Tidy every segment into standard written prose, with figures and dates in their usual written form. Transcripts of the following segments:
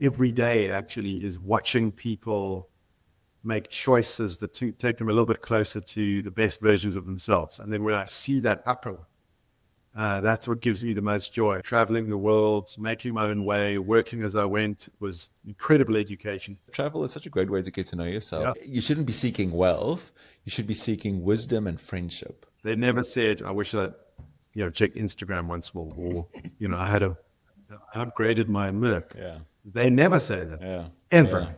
every day actually is watching people make choices that take them a little bit closer to the best versions of themselves. And then when I see that happen, that's what gives me the most joy. Traveling the world, making my own way, working as I went was incredible education. Travel is such a great way to get to know yourself. Yeah. You shouldn't be seeking wealth. You should be seeking wisdom and friendship. They never said, I wish I'd, check Instagram once more, or, I upgraded my Merc. Yeah. They never say that, Yeah. ever. Yeah.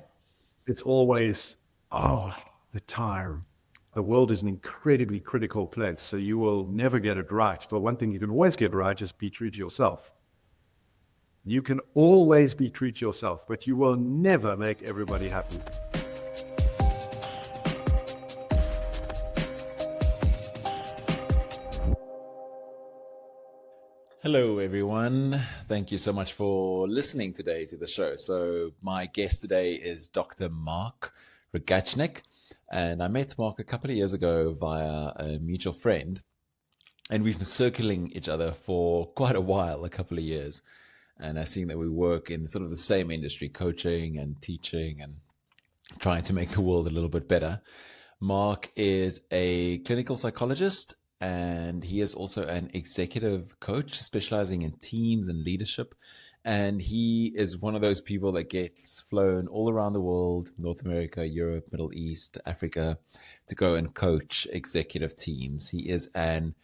It's always, the time. The world is an incredibly critical place, so you will never get it right. But one thing you can always get right is be true to yourself. You can always be true to yourself, but you will never make everybody happy. Hello, everyone. Thank you so much for listening today to the show. So my guest today is Dr. Marc Rogatschnig. And I met Marc a couple of years ago via a mutual friend. And we've been circling each other for quite a while, a couple of years. And I see that we work in sort of the same industry, coaching and teaching and trying to make the world a little bit better. Marc is a clinical psychologist, and he is also an executive coach specializing in teams and leadership. And he is one of those people that gets flown all around the world, North America, Europe, Middle East, Africa, to go and coach executive teams. He is an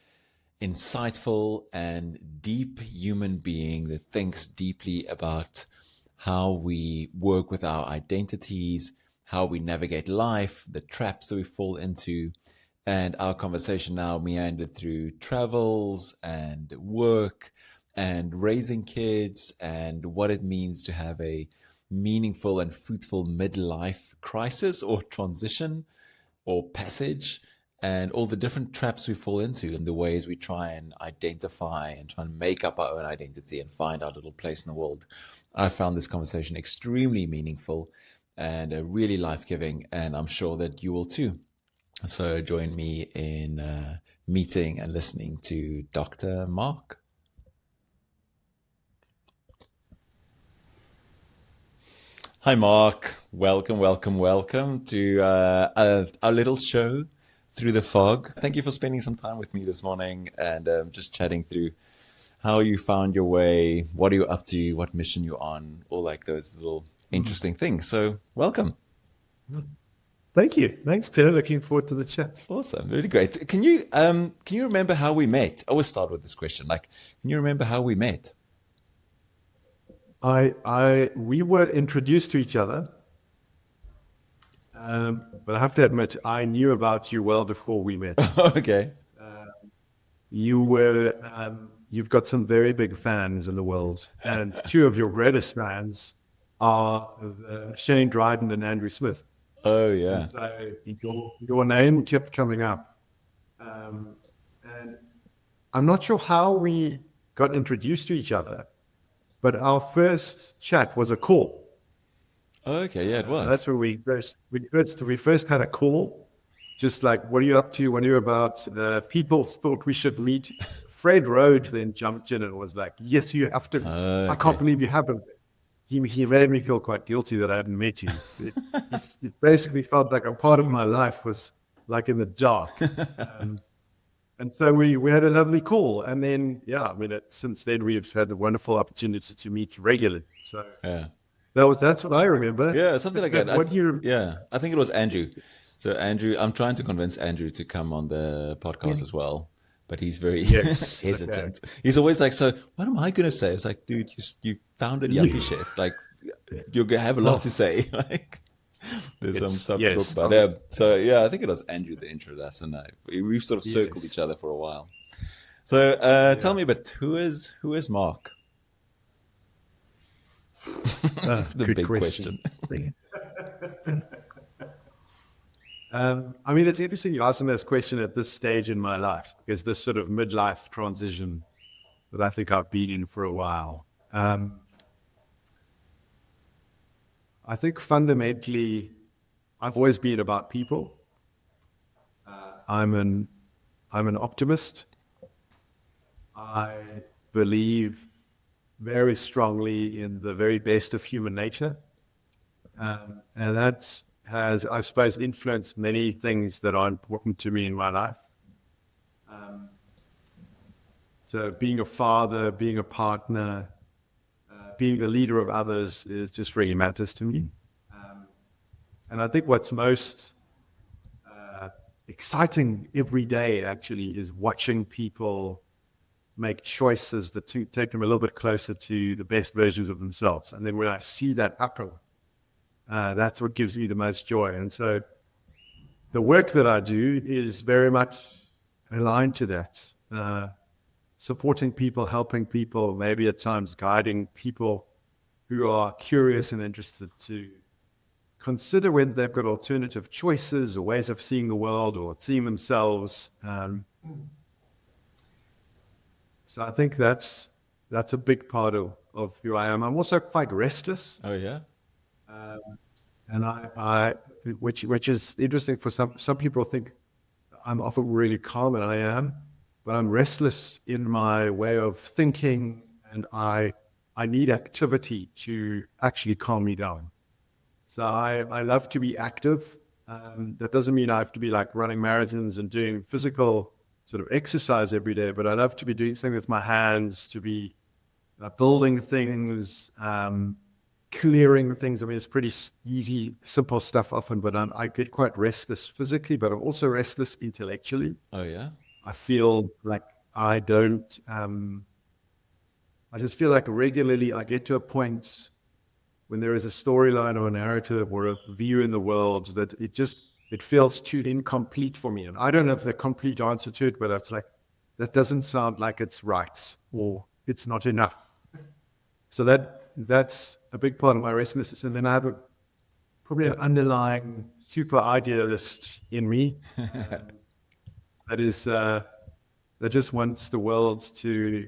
insightful and deep human being that thinks deeply about how we work with our identities, how we navigate life, the traps that we fall into. And our conversation now meandered through travels and work and raising kids and what it means to have a meaningful and fruitful midlife crisis or transition or passage, and all the different traps we fall into and the ways we try and identify and try and make up our own identity and find our little place in the world. I found this conversation extremely meaningful and really life-giving, and I'm sure that you will too. So join me in meeting and listening to Dr. Marc. Hi, Marc. Welcome, welcome, welcome to our little show, Through the Fog. Thank you for spending some time with me this morning and just chatting through how you found your way, what are you up to, what mission you're on, all like those little interesting things. So welcome. Thank you. Thanks, Peter. Looking forward to the chat. Awesome. Really great. Can you remember how we met? I always start with this question. Can you remember how we met? We were introduced to each other, but I have to admit, I knew about you well before we met. Okay. You've got some very big fans in the world, and two of your greatest fans are Shane Dryden and Andrew Smith. Oh, yeah. And so your name kept coming up. And I'm not sure how we got introduced to each other, but our first chat was a call. Okay, yeah, it was. That's where we first had a call, just like, what are you up to? What are you about? People thought we should meet. Fred Rode then jumped in and was like, yes, you have to. Okay. I can't believe you haven't. He made me feel quite guilty that I hadn't met you. It basically felt like a part of my life was like in the dark. And so we had a lovely call. And then, since then we've had the wonderful opportunity to meet regularly. So Yeah. that's what I remember. Yeah, something like that. Yeah. I think it was Andrew. So Andrew, I'm trying to convince Andrew to come on the podcast as well, but he's very hesitant. Okay. He's always like, so what am I going to say? It's like, dude, you founded Yuppie Chef. Like, you're going to have a lot to say. Like, there's some stuff to talk about. So, I think it was Andrew that introduced us, and we've sort of circled each other for a while. So tell me, but who is Marc? The big question. It's interesting you ask me this question at this stage in my life, because this sort of midlife transition that I think I've been in for a while. I think fundamentally, I've always been about people. I'm an optimist. I believe very strongly in the very best of human nature. And that has, I suppose, influenced many things that are important to me in my life. Um, so being a father, being a partner, being the leader of others is just really matters to me. Um, and I think what's most exciting every day actually is watching people make choices that take them a little bit closer to the best versions of themselves. And then when I see that happen, that's what gives me the most joy. And so the work that I do is very much aligned to that. Supporting people, helping people, maybe at times guiding people who are curious and interested to consider whether they've got alternative choices or ways of seeing the world or seeing themselves. So I think that's a big part of who I am. I'm also quite restless. Oh, yeah. And which is interesting for some people think I'm often really calm, and I am, but I'm restless in my way of thinking, and I need activity to actually calm me down. So I love to be active. That doesn't mean I have to be like running marathons and doing physical sort of exercise every day, but I love to be doing something with my hands, to be building things, clearing things. I mean, it's pretty easy, simple stuff often, but I get quite restless physically, but I'm also restless intellectually. Oh, yeah. I feel like I don't, I just feel like regularly I get to a point when there is a storyline or a narrative or a view in the world that it feels too incomplete for me. And I don't have the complete answer to it, but it's like, that doesn't sound like it's right or it's not enough. So that's a big part of my restlessness. And then I have probably an underlying super idealist in me that is that just wants the world to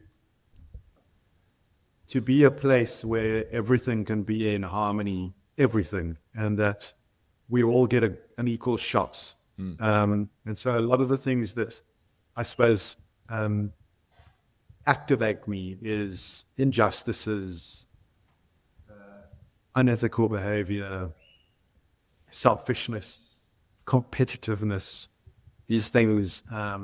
be a place where everything can be in harmony, everything, and that we all get an equal shot. And so a lot of the things that I suppose activate me is injustices, unethical behavior, selfishness, competitiveness. These things are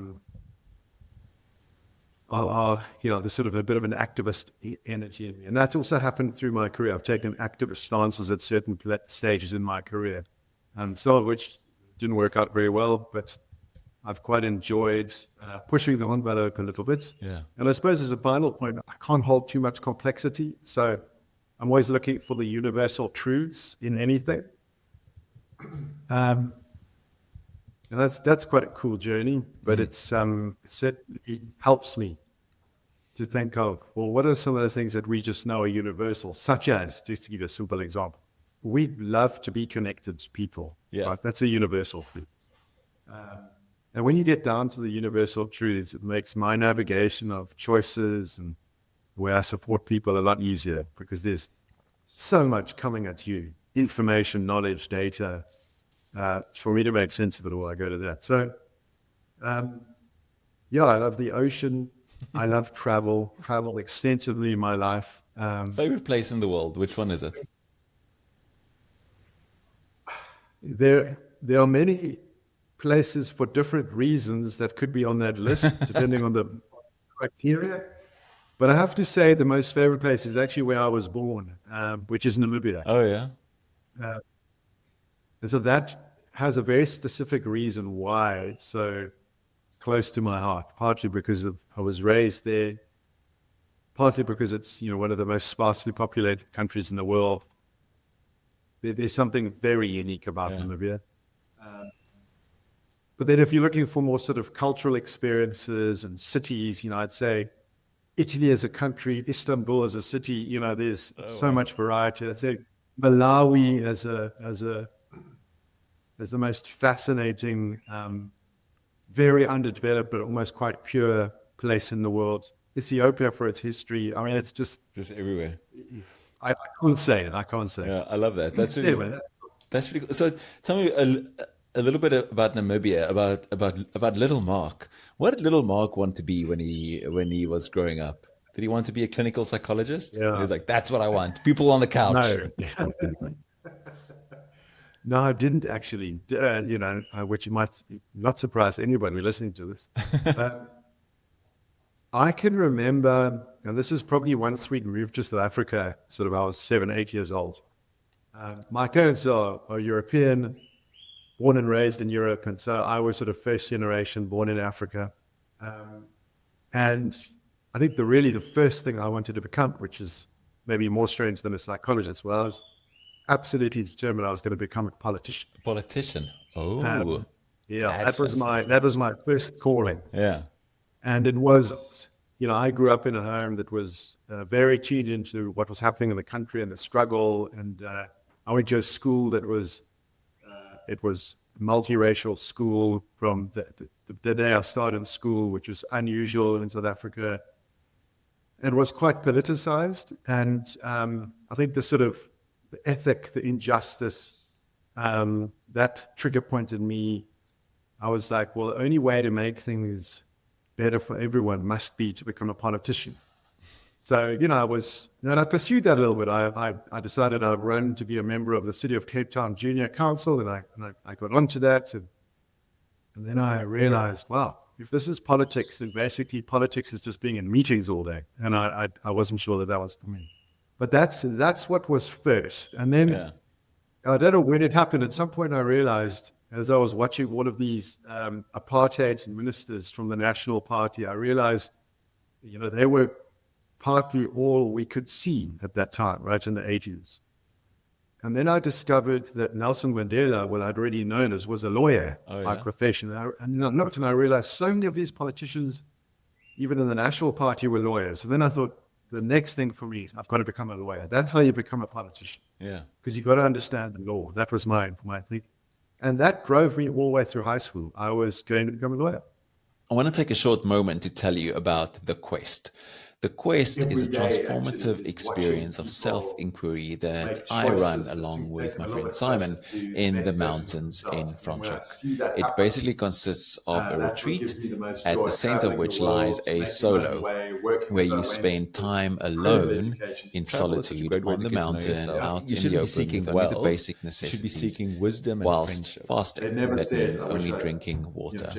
there's sort of a bit of an activist energy in me. And that's also happened through my career. I've taken activist stances at certain stages in my career, some of which didn't work out very well, but I've quite enjoyed pushing the envelope a little bit. Yeah. And I suppose as a final point, I can't hold too much complexity. So I'm always looking for the universal truths in anything. And that's quite a cool journey, but it helps me to think of, well, what are some of the things that we just know are universal, such as, just to give you a simple example, we love to be connected to people. Yeah. Right? That's a universal thing. And when you get down to the universal truths, it makes my navigation of choices and the way I support people a lot easier, because there's so much coming at you, information, knowledge, data. For me to make sense of it all, I go to that. So, I love the ocean. I love travel extensively in my life. Favorite place in the world? Which one is it? There are many places for different reasons that could be on that list, depending on the criteria. But I have to say the most favorite place is actually where I was born, which is Namibia. Oh, yeah. And so that has a very specific reason why it's so close to my heart, partly because I was raised there, partly because it's one of the most sparsely populated countries in the world. There's something very unique about Namibia. But then if you're looking for more sort of cultural experiences and cities, I'd say Italy as a country, Istanbul as a city, there's so much variety. I'd say Malawi as the most fascinating, very underdeveloped, but almost quite pure place in the world. Ethiopia for its history. I mean, it's just everywhere. I can't say it. I can't say. Yeah, I love that. That's really, Anyway, that's really cool. So tell me a little bit about Namibia, about little Mark. What did little Mark want to be when he was growing up? Did he want to be a clinical psychologist? Yeah. He was like, that's what I want. People on the couch. No. No, I didn't actually, which you might not surprise anybody listening to this. But I can remember, and this is probably once we moved to South Africa, sort of I was 7, 8 years old. My parents are European, born and raised in Europe. And so I was sort of first generation born in Africa. And I think the first thing I wanted to become, which is maybe more strange than a psychologist, was absolutely determined I was going to become a politician. A politician. Oh, Yeah, that's that was my first calling. yeah. And it was, I grew up in a home that was very tuned into what was happening in the country and the struggle. And I went to a school that was, it was multiracial school from the day I started in school, which was unusual in South Africa. It was quite politicized. And I think the ethic, the injustice, that trigger pointed me. I was like, well, the only way to make things better for everyone must be to become a politician. So, I pursued that a little bit. I decided I'd run to be a member of the City of Cape Town Junior Council, and I got onto that. And then I realized, wow, if this is politics, then basically politics is just being in meetings all day. And I wasn't sure that was for me. But that's what was first. And then I don't know when it happened. At some point I realized, as I was watching all of these apartheid ministers from the National Party, I realized, they were partly all we could see at that time, right, in the 80s. And then I discovered that Nelson Mandela, what I'd already known as, was a lawyer by profession. And I looked and I realized so many of these politicians, even in the National Party, were lawyers. So then I thought, the next thing for me is I've got to become a lawyer. That's how you become a politician. Yeah. Because you've got to understand the law. That was my thing. And that drove me all the way through high school. I was going to become a lawyer. I want to take a short moment to tell you about The Quest. The Quest is a transformative experience of self-inquiry that I run along with my friend Simon in the mountains in Franschhoek. It basically consists of a retreat, at the center of which lies a solo, where you spend time alone in solitude on the mountain, out in the open, with only the basic necessities, whilst fasting. That means only drinking water.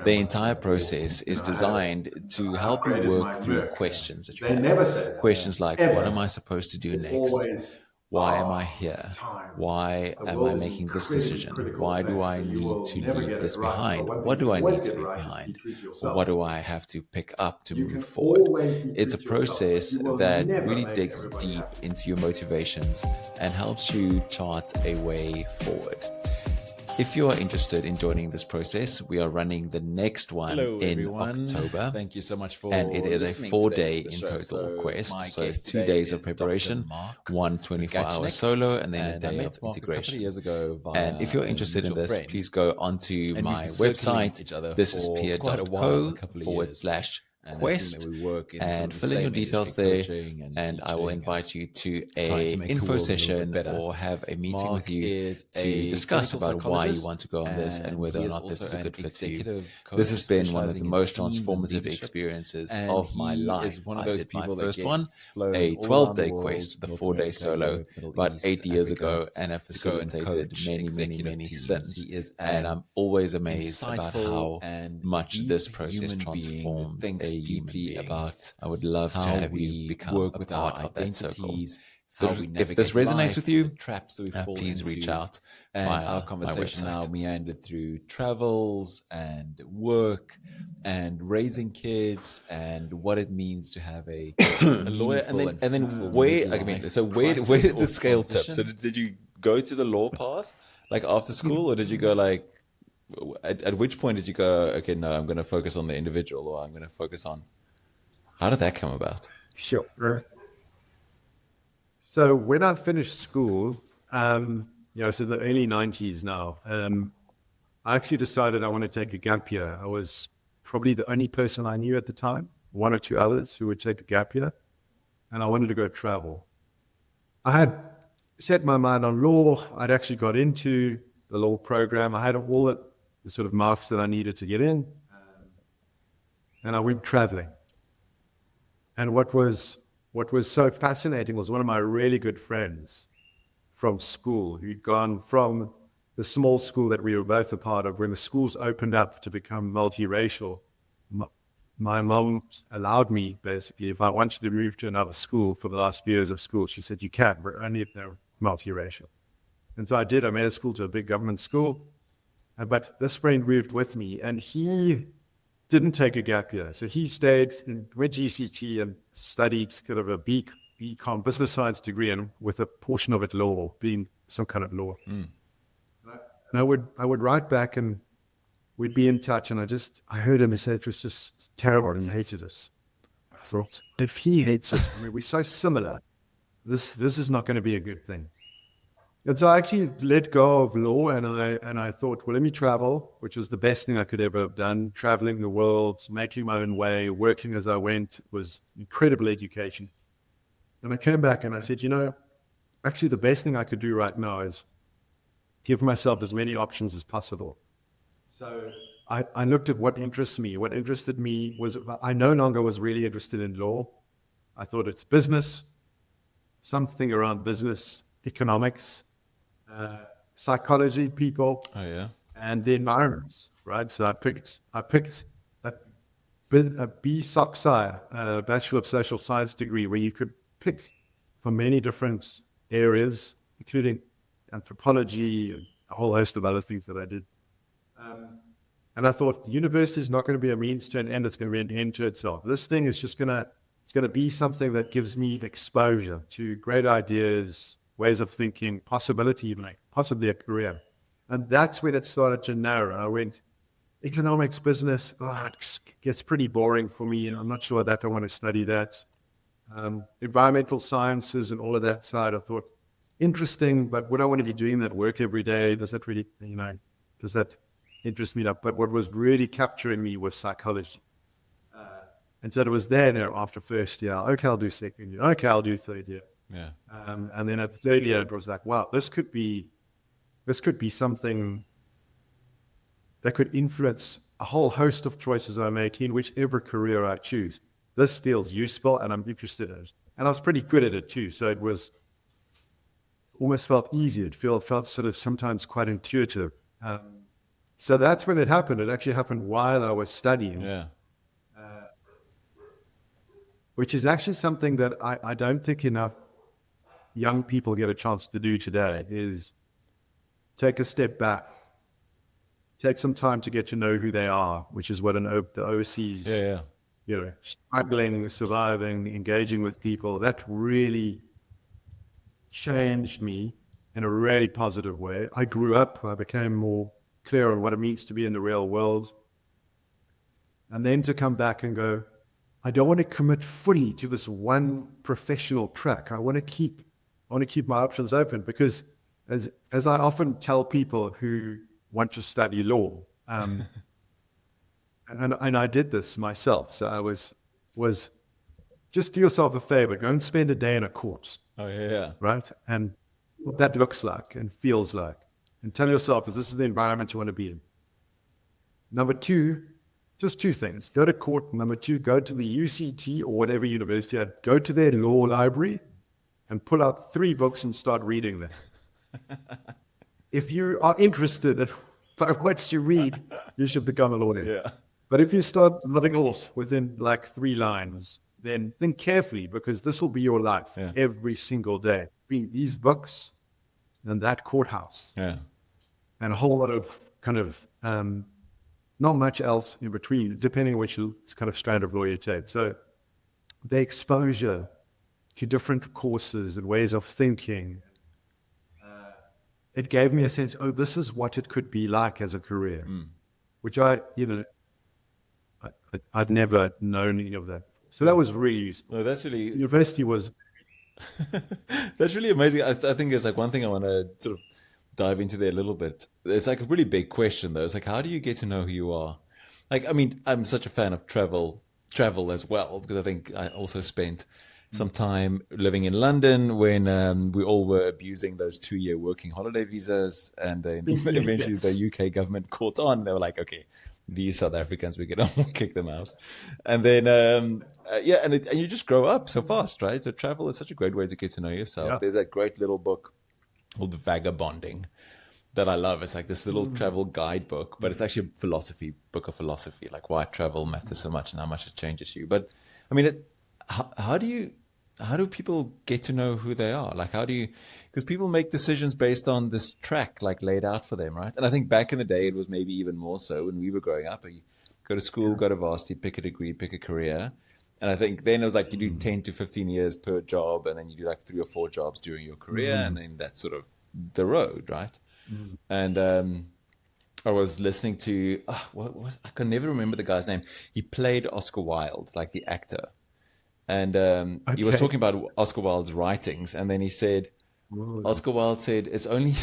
The entire process is designed to help you work through questions that you have. Questions like, what am I supposed to do next? Why am I here? Why am I making this decision? Why do I need to leave this behind? What do I need to leave behind? Or what do I have to pick up to move forward? It's a process that really digs deep into your motivations and helps you chart a way forward. If you are interested in joining this process, we are running the next one in October. Thank you so much for and it is a 4-day in total So quest. So it's 2 days of preparation, one 24-hour solo, and then a day of integration. And if you're interested in this, please go onto my website. This is peer.co/quest and fill in your details there, and I will invite you to a info session or have a meeting with you to discuss about why you want to go on this and whether or not this is a good fit for you. This has been one of the most transformative experiences of my life. I did my first one, a 12-day quest with a 4-day solo, about 8 years ago, and have facilitated many since. And I'm always amazed about how much this process transforms a human being. I would love to have you become a part of that circle. If this resonates with you, please reach out. And our conversation now meandered through travels and work and raising kids and what it means to have a lawyer. And then where did the scale tip? So did you go to the law path like after school, or did you go like, at which point did you go, okay, no, I'm going to focus on the individual, or I'm going to focus on, how did that come about? Sure. So when I finished school, so the early 90s now, I actually decided I want to take a gap year. I was probably the only person I knew at the time, one or two others who would take a gap year, and I wanted to go travel. I had set my mind on law. I'd actually got into the law program. I had all the sort of marks that I needed to get in, and I went traveling. And what was so fascinating was one of my really good friends from school who'd gone from the small school that we were both a part of. When the schools opened up to become multiracial, my mom allowed me, basically, if I wanted to move to another school for the last few years of school, she said, you can, but only if they're multiracial. And so I did. I made a school to a big government school. But this friend moved with me, and he didn't take a gap year. So he stayed and went to UCT and studied kind of a BCom business science degree, and with a portion of it law, being some kind of law. And I would write back, and we'd be in touch, and I heard him say it was just terrible and hated it. I thought, if he hates it, I mean, we're so similar. This is not going to be a good thing. And so I actually let go of law, and I thought, well, let me travel, which was the best thing I could ever have done. Traveling the world, making my own way, working as I went, was incredible education. And I came back and I said, actually the best thing I could do right now is give myself as many options as possible. So I looked at what interests me. What interested me was I no longer was really interested in law. I thought it's business, something around business, economics, psychology, people, and the environments, right? So I picked a BSOC-SCI, a Bachelor of Social Science degree, where you could pick from many different areas, including anthropology and a whole host of other things that I did. And I thought the university is not going to be a means to an end; it's going to be an end to itself. This thing is just going to be something that gives me exposure to great ideas, ways of thinking, possibility, even possibly a career. And that's when it started to narrow. I went, economics, business, it gets pretty boring for me, and I'm not sure that I want to study that. Environmental sciences and all of that side, I thought, interesting, but would I want to be doing that work every day? Does that really, does that interest me enough? But what was really capturing me was psychology. And so it was there after first year. Okay, I'll do second year. Okay, I'll do third year. Yeah. And then at the third year, it was like, wow, this could be something that could influence a whole host of choices I make in whichever career I choose. This feels useful, and I'm interested in it. And I was pretty good at it too. So it was almost felt easy. It felt sort of sometimes quite intuitive. So that's when it happened. It actually happened while I was studying. Yeah. Which is actually something that I don't think enough young people get a chance to do today, is take a step back, take some time to get to know who they are, which is what the overseas, struggling, surviving, engaging with people, that really changed me in a really positive way. I grew up, I became more clear on what it means to be in the real world. And then to come back and go, I don't want to commit fully to this one professional track. I want to keep my options open, because as I often tell people who want to study law, and I did this myself. So I was just do yourself a favor, go and spend a day in a court. Oh yeah. Right? And what that looks like and feels like. And tell yourself, this is the environment you want to be in. Number two, just two things. Go to court. Number two, go to the UCT or whatever university, go to their law library and pull out 3 books and start reading them. If you are interested in what you read, you should become a lawyer. Yeah. But if you start living off within like 3 lines, then think carefully, because this will be your life every single day. Read these books and that courthouse. Yeah. And a whole lot of kind of not much else in between, depending on which kind of strand of law you take. So the exposure to different courses and ways of thinking, it gave me a sense, this is what it could be like as a career, which I'd never known any of that. So that was really useful. No, that's really... University was... That's really amazing. I think it's like one thing I want to sort of dive into there a little bit. It's like a really big question though. It's like, how do you get to know who you are? Like, I mean, I'm such a fan of travel as well, because I think I also spent some time living in London when we all were abusing those 2-year working holiday visas, and then eventually the UK government caught on. They were like, okay, these South Africans, we can all kick them out. And then and you just grow up so fast, right? So travel is such a great way to get to know yourself. Yeah. There's that great little book called Vagabonding that I love. It's like this little travel guidebook, but it's actually a book of philosophy, like why travel matters so much and how much it changes you. But I mean, how do people get to know who they are? Like, because people make decisions based on this track, like laid out for them, right? And I think back in the day, it was maybe even more so when we were growing up. You go to school, go to varsity, pick a degree, pick a career. And I think then it was like you do 10 to 15 years per job, and then you do like 3 or 4 jobs during your career, and then that's sort of the road, right? And I was listening to, I can never remember the guy's name. He played Oscar Wilde, like the actor. And he was talking about Oscar Wilde's writings, and then he said, Oscar Wilde said, it's only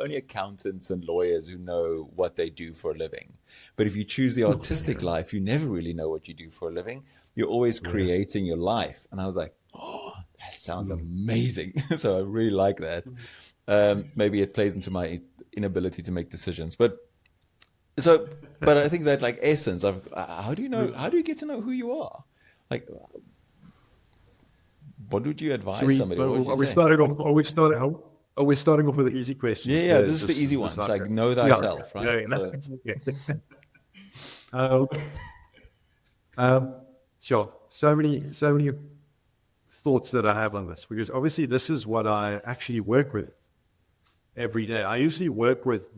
only accountants and lawyers who know what they do for a living. But if you choose the artistic life, you never really know what you do for a living. You're always creating your life. And I was like, oh, that sounds amazing. So I really like that. Maybe it plays into my inability to make decisions. But I think that like essence of how do you get to know who you are? Like, what would you advise somebody? Are we starting off with the easy questions? Yeah, this is the easy one. It's like know thyself, right? Sure. So many thoughts that I have on this, because obviously this is what I actually work with every day. I usually work with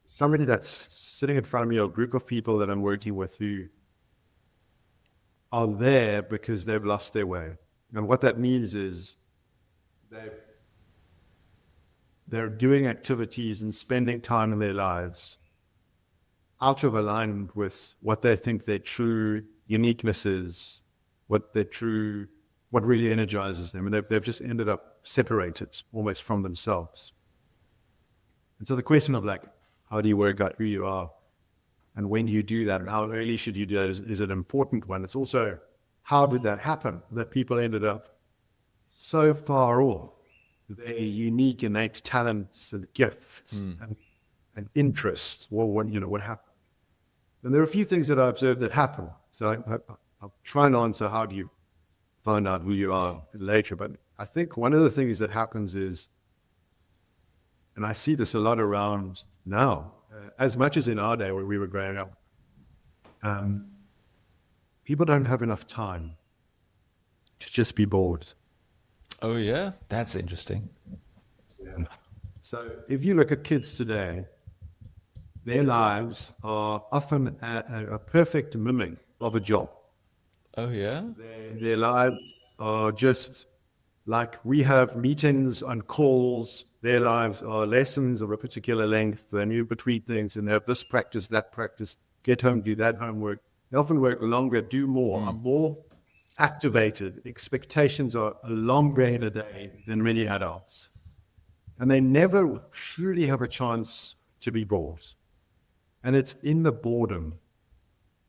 somebody that's sitting in front of me, or a group of people that I'm working with who are there because they've lost their way. And what that means is they're doing activities and spending time in their lives out of alignment with what they think their true uniqueness is, what really energizes them. And they've just ended up separated almost from themselves. And so the question of like, how do you work out who you are? And when do you do that? And how early should you do that is an important one. It's also, how did that happen? That people ended up so far off their unique innate talents and gifts and interests. Well, what happened? And there are a few things that I observed that happen. So I'll try and answer how do you find out who you are later. But I think one of the things that happens is, and I see this a lot around now, as much as in our day when we were growing up, people don't have enough time to just be bored. Oh yeah, that's interesting. Yeah. So if you look at kids today, their lives are often a perfect mimic of a job. Oh yeah? Their lives are just like we have meetings and calls. Their lives are lessons of a particular length. They move between things, and they have this practice, that practice, get home, do that homework. They often work longer, do more, are more activated. Expectations are longer in a day than many adults. And they never truly have a chance to be bored. And it's in the boredom,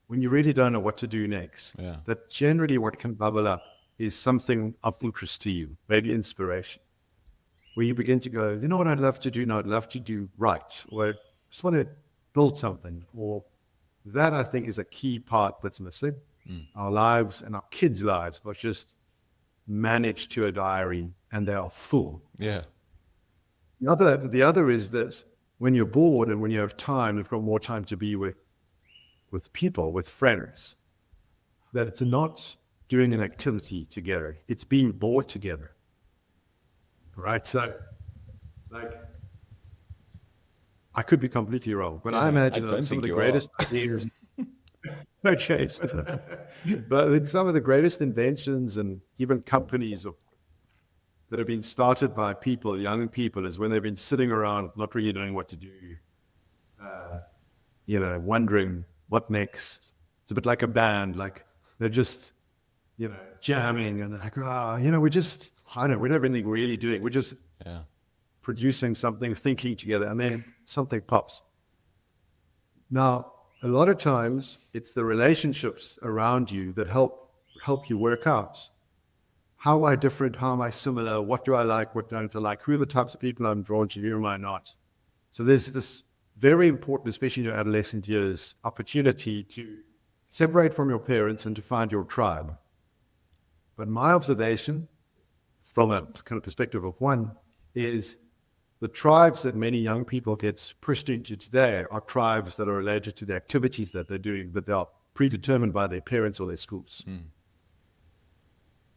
when you really don't know what to do next, that generally what can bubble up is something of interest to you, maybe inspiration, where you begin to go, you know what I'd love to do now? I'd love to do right, or I just want to build something, or that I think is a key part that's missing. Our lives and our kids' lives are just managed to a diary, and they are full. Yeah. The other is that when you're bored and when you have time, you've got more time to be with people, with friends, that it's not doing an activity together. It's being bored together. Right? So, like, I could be completely wrong, but I imagine that some of the greatest ideas... Okay. But I think some of the greatest inventions and even companies that have been started by people, young people, is when they've been sitting around not really knowing what to do, wondering what next. It's a bit like a band, like they're just, jamming, and they're like, we're not anything really doing. We're just producing something, thinking together, and then something pops. Now, a lot of times, it's the relationships around you that help you work out. How am I different? How am I similar? What do I like? What don't I like? Who are the types of people I'm drawn to? Who am I not? So there's this very important, especially in your adolescent years, opportunity to separate from your parents and to find your tribe. But my observation from a kind of perspective of one is the tribes that many young people get pushed into today are tribes that are related to the activities that they're doing, that they are predetermined by their parents or their schools.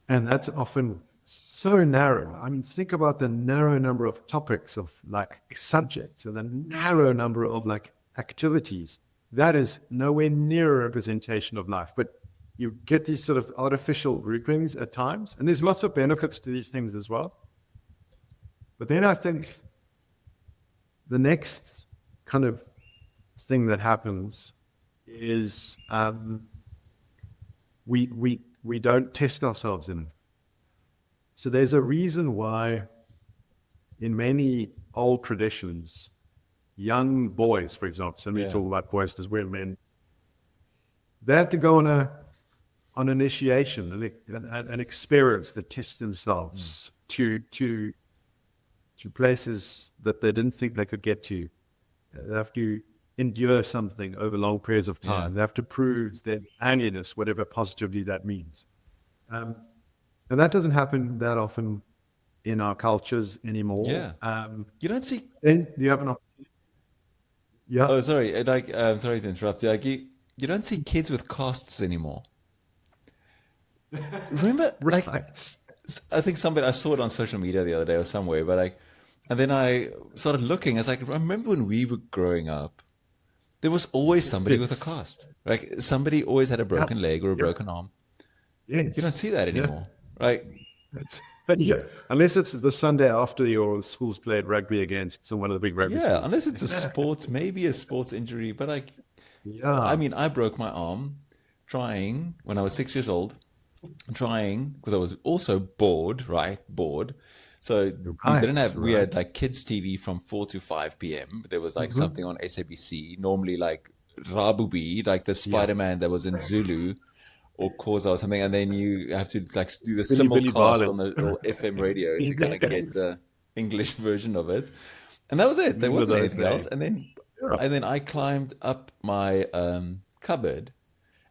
And that's often so narrow. I mean, think about the narrow number of topics of like subjects and the narrow number of like activities. That is nowhere near a representation of life. But you get these sort of artificial groupings at times, and there's lots of benefits to these things as well. But then I think the next kind of thing that happens is we don't test ourselves in it. So there's a reason why in many old traditions, young boys, for example, so we talk about boys because we're men, they have to go on initiation, an experience that tests themselves to places that they didn't think they could get to. They have to endure something over long periods of time. They have to prove their manliness, whatever positively that means. And that doesn't happen that often in our cultures anymore. You don't see. And you have an opportunity. Oh, sorry. Sorry to interrupt you. Like you don't see kids with casts anymore. Remember, like, I think I saw it on social media the other day or somewhere, but like, and then I started looking. I was like, remember when we were growing up, there was always somebody with a cast. Like somebody always had a broken leg or a broken arm. You don't see that anymore, right? Unless it's the Sunday after your school's played rugby against one of the big rugby schools. Unless it's a sports, maybe a sports injury. But like, I mean, I broke my arm trying when I was 6 years old. Trying because I was also bored. So we had like kids TV from 4 to 5 p.m. There was like something on SABC, normally like Rabubi, like the Spider-Man that was in Zulu or Xhosa or something, and then you have to like do the simulcast on the little FM radio to kind of get the English version of it. And that was it. There wasn't anything else. And then I climbed up my cupboard.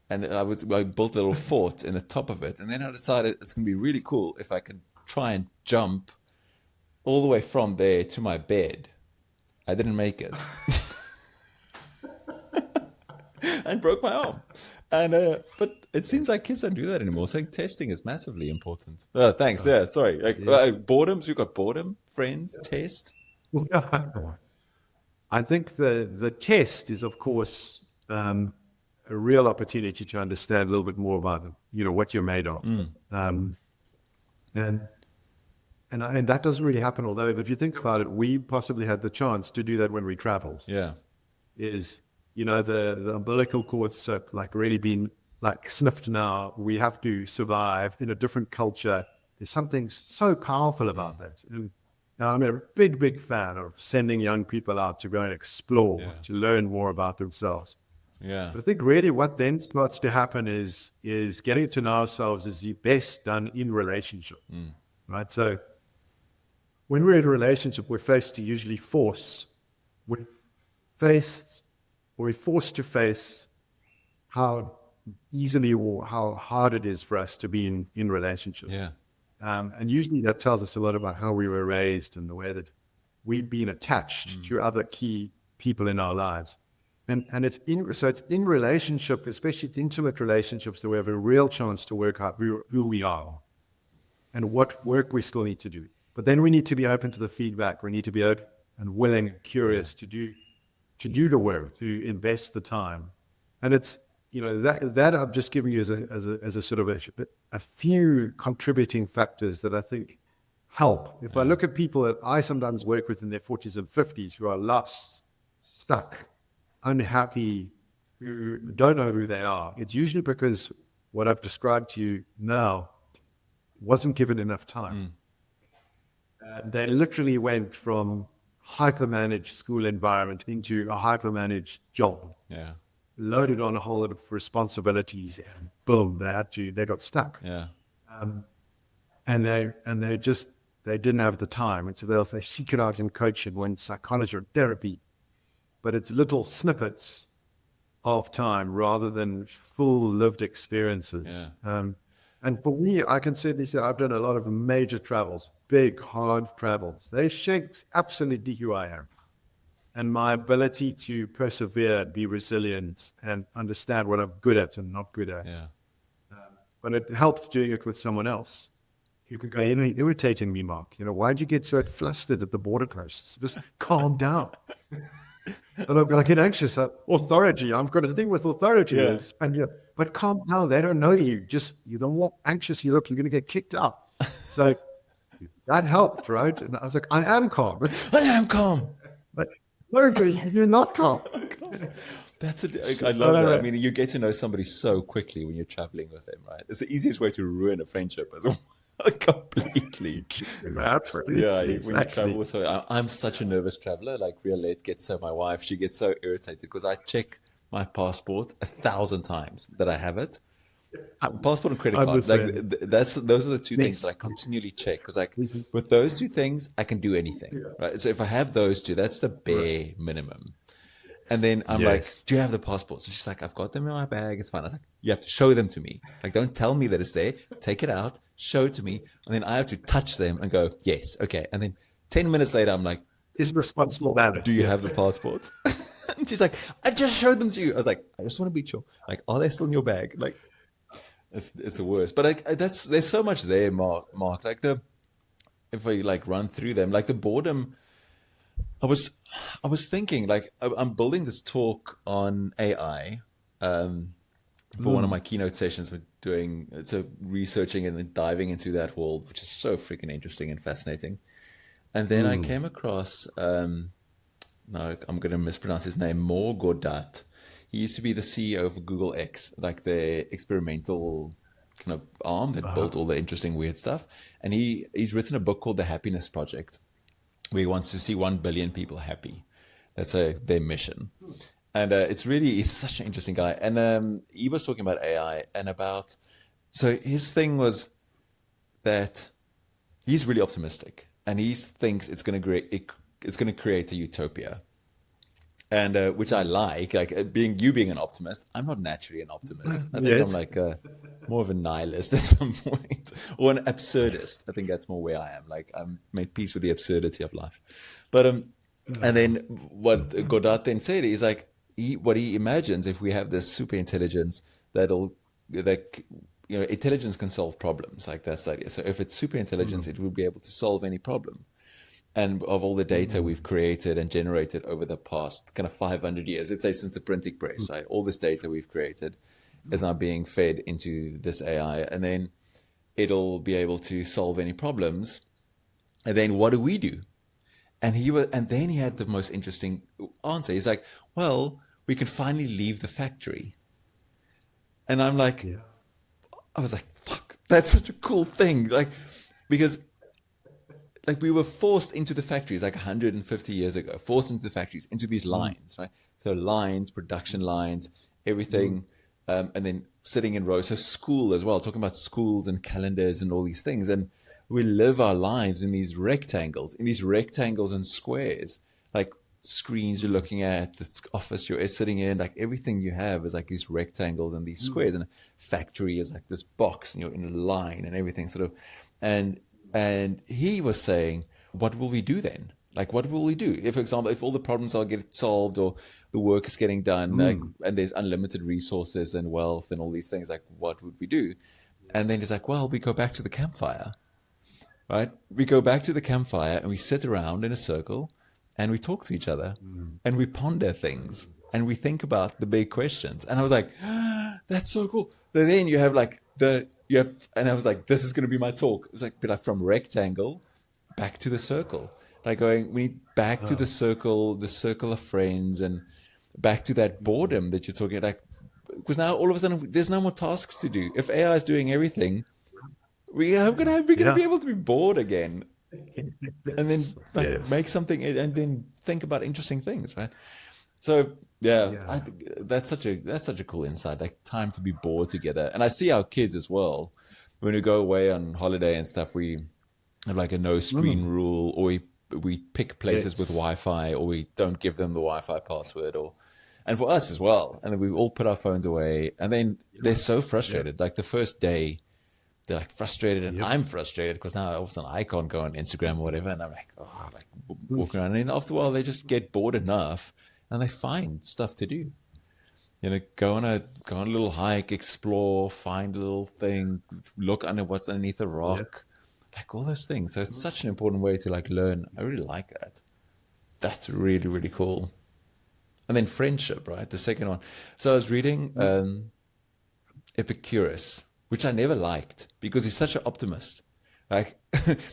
And I built a little fort in the top of it. And then I decided it's going to be really cool if I can try and jump all the way from there to my bed. I didn't make it. And broke my arm. And but it seems like kids don't do that anymore. So testing is massively important. Thanks. Sorry. Boredom. So you've got boredom, friends, test. I think the test is, of course, a real opportunity to understand a little bit more about them, what you're made of. And that doesn't really happen. Although if you think about it, we possibly had the chance to do that when we traveled. The umbilical cord's like really been like sniffed now. We have to survive in a different culture. There's something so powerful about that. And I'm a big fan of sending young people out to go and explore, to learn more about themselves. But I think really what then starts to happen is getting to know ourselves is best done in relationship, right? So when we're in a relationship, we're forced to face how easily or how hard it is for us to be in relationship. And usually that tells us a lot about how we were raised and the way that we've been attached to other key people in our lives. And it's in relationship, especially intimate relationships, that we have a real chance to work out who we are and what work we still need to do. But then we need to be open to the feedback. We need to be open and willing and curious to do the work, to invest the time. And it's, that I'm just giving you as a sort of a few contributing factors that I think help. If I look at people that I sometimes work with in their 40s and 50s who are lost, stuck, unhappy, who don't know who they are, it's usually because what I've described to you now wasn't given enough time. They literally went from hyper-managed school environment into a hyper-managed job, loaded on a whole lot of responsibilities, and boom, they got stuck. And they didn't have the time, and so they seek it out in coaching, when psychology or therapy. But it's little snippets of time rather than full lived experiences. And for me, I can certainly say I've done a lot of major travels, big, hard travels. They shape absolutely who I am. And my ability to persevere, be resilient, and understand what I'm good at and not good at. But it helps doing it with someone else. You can go, irritating me, Mark. Why'd you get so flustered at the border posts? Just calm down. And I'm going to get anxious. Authority. I've got a thing with authority. But calm down. They don't know you. You don't want anxious. You're going to get kicked out. So that helped, right? And I was like, I am calm. I am calm. But you're not calm. I love that. I mean, you get to know somebody so quickly when you're traveling with them, right? It's the easiest way to ruin a friendship as well. Completely. Absolutely. Yeah, exactly. When you travel. So I'm such a nervous traveler. Like Riolette gets so, my wife, she gets so irritated because I check my passport 1,000 times that I have it. Passport and credit card. Those are the two things that I continually check because with those two things, I can do anything. Right. So if I have those two, that's the bare minimum. And then I'm like, do you have the passport? So she's like, I've got them in my bag. It's fine. I was like, you have to show them to me. Like, don't tell me that it's there. Take it out, show it to me. And then I have to touch them and go, yes, okay. And then 10 minutes later, I'm like, is responsible about it. Do you have the passports? And she's like, I just showed them to you. I was like, I just want to be sure. Like, are they still in your bag? Like, it's the worst. But there's so much there, Mark. Like if I run through them, like the boredom. I was thinking, like, I'm building this talk on AI for one of my keynote sessions. We're doing researching and then diving into that world, which is so freaking interesting and fascinating. And then I came across, no, I'm going to mispronounce his name, Rogatschnig. He used to be the CEO of Google X, like the experimental kind of arm that built all the interesting, weird stuff. And he's written a book called The Happiness Project, where he wants to see 1 billion people happy. That's their mission. And he's such an interesting guy. And he was talking about AI and so his thing was that he's really optimistic and he thinks it's going to create a utopia. And which I like being an optimist. I'm not naturally an optimist. I think I'm like more of a nihilist at some point, or an absurdist. I think that's more where I am. Like I'm made peace with the absurdity of life. But and then what Godard then said is like what he imagines if we have this super intelligence intelligence can solve problems. Like that's the idea. So if it's super intelligence, it will be able to solve any problem. And of all the data we've created and generated over the past kind of 500 years, let's say since the printing press, right? All this data we've created is now being fed into this AI, and then it'll be able to solve any problems. And then what do we do? And then he had the most interesting answer. He's like, well, we can finally leave the factory. And I'm like, I was like, fuck, that's such a cool thing. Like, because we were forced into the factories 150 years ago, forced into the factories, into these lines, right? So lines, production lines, everything, and then sitting in rows. So school as well, talking about schools and calendars and all these things. And we live our lives in these rectangles and squares, like screens you're looking at, the office you're sitting in, like everything you have is like these rectangles and these squares, and a factory is like this box and you're in a line and everything sort of, and he was saying, what will we do then? Like, what will we do? If, for example, if all the problems are getting solved or the work is getting done, and there's unlimited resources and wealth and all these things, like, what would we do? And then he's like, well, we go back to the campfire, right? We go back to the campfire and we sit around in a circle and we talk to each other and we ponder things and we think about the big questions. And I was like, that's so cool. But then you have and I was like, this is going to be my talk. It's like from rectangle back to the circle, like we need back to the circle of friends, and back to that boredom that you're talking about. Because now all of a sudden there's no more tasks to do. If AI is doing everything, we're going to be able to be bored again, and then make something and then think about interesting things, right? So I think that's such a cool insight. Like time to be bored together. And I see our kids as well. When we go away on holiday and stuff, we have like a no screen rule, or we pick places with Wi-Fi, or we don't give them the Wi-Fi password, and for us as well. And then we all put our phones away, and then they're so frustrated. Like the first day, they're like frustrated, and I'm frustrated because now all of a sudden I can't go on Instagram or whatever, and I'm like, walking around. And then after a while, they just get bored enough, and they find stuff to do. Go on a little hike, explore, find a little thing, look under what's underneath a rock, like all those things. So it's such an important way to like learn. I really like that. That's really, really cool. And then friendship, right? The second one. So I was reading Epicurus, which I never liked because he's such an optimist. Like,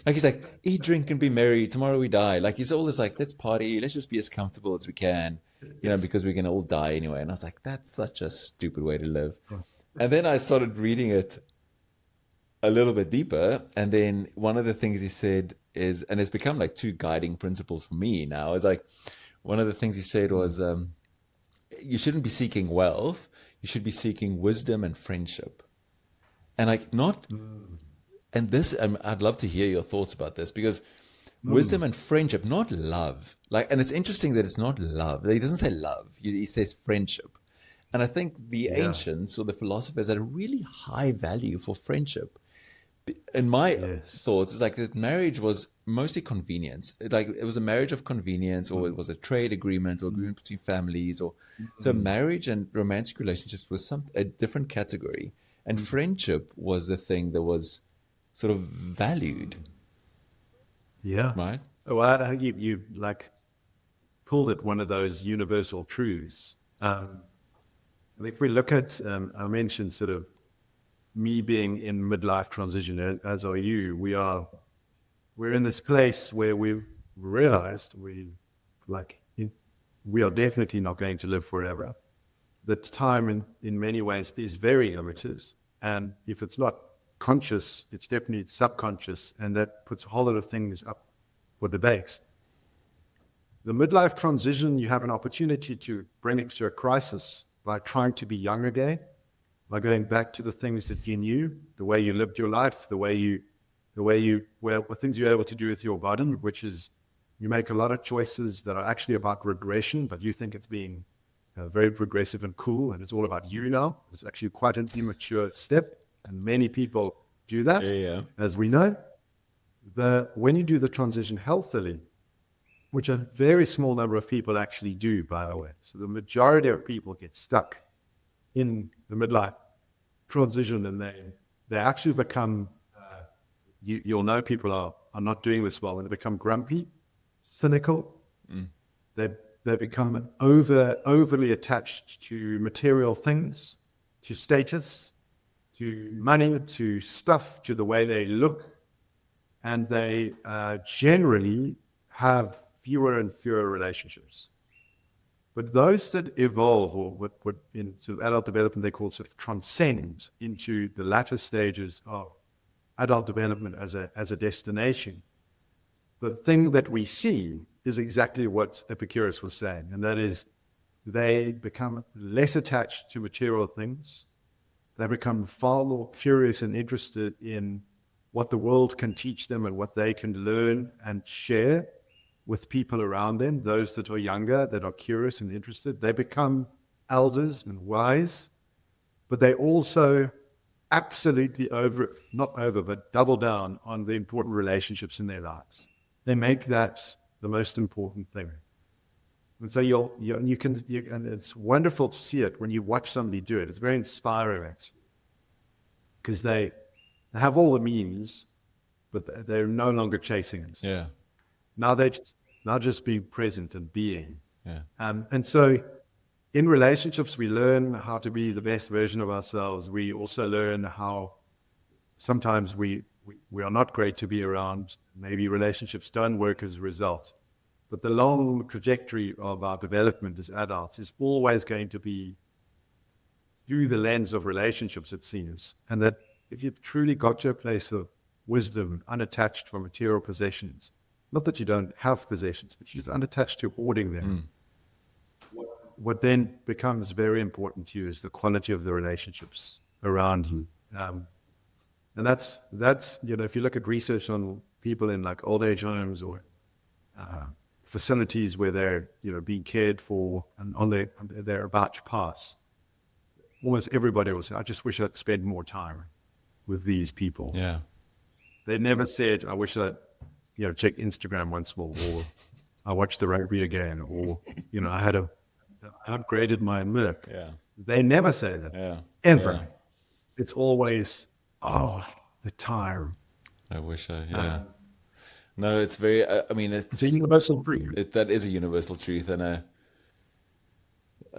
like he's like, eat, drink, and be merry. Tomorrow we die. Like he's always like, let's party. Let's just be as comfortable as we can, because we're going to all die anyway. And I was like, that's such a stupid way to live. And then I started reading it a little bit deeper. And then one of the things he said is, and it's become like two guiding principles for me now, is like, one of the things he said was, you shouldn't be seeking wealth. You should be seeking wisdom and friendship. And like and this, I'd love to hear your thoughts about this, because wisdom and friendship, not love. Like, and it's interesting that it's not love. He doesn't say love. He says friendship. And I think the ancients or the philosophers had a really high value for friendship. In my thoughts, it's like that marriage was mostly convenience. Like it was a marriage of convenience, or it was a trade agreement or agreement between families, or so marriage and romantic relationships was a different category. And friendship was the thing that was sort of valued. Yeah. Right? Well, I think you like pulled at one of those universal truths. If we look at, I mentioned sort of me being in midlife transition, as are you. We're in this place where we've realized we are definitely not going to live forever. The time in many ways is very limited. And if it's not conscious, it's definitely subconscious. And that puts a whole lot of things up for debate. The midlife transition, you have an opportunity to bring it to a crisis by trying to be young again, by going back to the things that you knew, the way you lived your life, the things you're able to do with your body, which is you make a lot of choices that are actually about regression, but you think it's being very progressive and cool, and it's all about you now. It's actually quite an immature step, and many people do that, as we know. When you do the transition healthily, which a very small number of people actually do, by the way. So the majority of people get stuck in the midlife transition, and they actually become, you'll know people are not doing this well, and they become grumpy, cynical. They become overly attached to material things, to status, to money, to stuff, to the way they look. And they generally have fewer and fewer relationships. But those that evolve, or what in sort of adult development they call sort of transcend into the latter stages of adult development as a destination, the thing that we see is exactly what Epicurus was saying, and that is they become less attached to material things. They become far more curious and interested in what the world can teach them and what they can learn and share with people around them, those that are younger, that are curious and interested. They become elders and wise, but they also absolutely but double down on the important relationships in their lives. They make that the most important thing. And so you can, and it's wonderful to see it when you watch somebody do it. It's very inspiring, actually, because they have all the means, but they're no longer chasing it. Yeah. Now they're just being present and being. Yeah. And so in relationships, we learn how to be the best version of ourselves. We also learn how sometimes we are not great to be around. Maybe relationships don't work as a result. But the long trajectory of our development as adults is always going to be through the lens of relationships, it seems. And that if you've truly got to a place of wisdom, unattached from material possessions, not that you don't have possessions, but you're just unattached to hoarding them. What then becomes very important to you is the quality of the relationships around you. And that's if you look at research on people in like old age homes or facilities where they're, being cared for and they're about to pass, almost everybody will say, I just wish I'd spend more time with these people. Yeah. They never said, I wish I'd, check Instagram once more, or I watched the rugby again, or, I upgraded my milk. Yeah. They never say that. Yeah. Ever. Yeah. It's always, the time. I wish no, it's very, it's a universal truth. That is a universal truth. And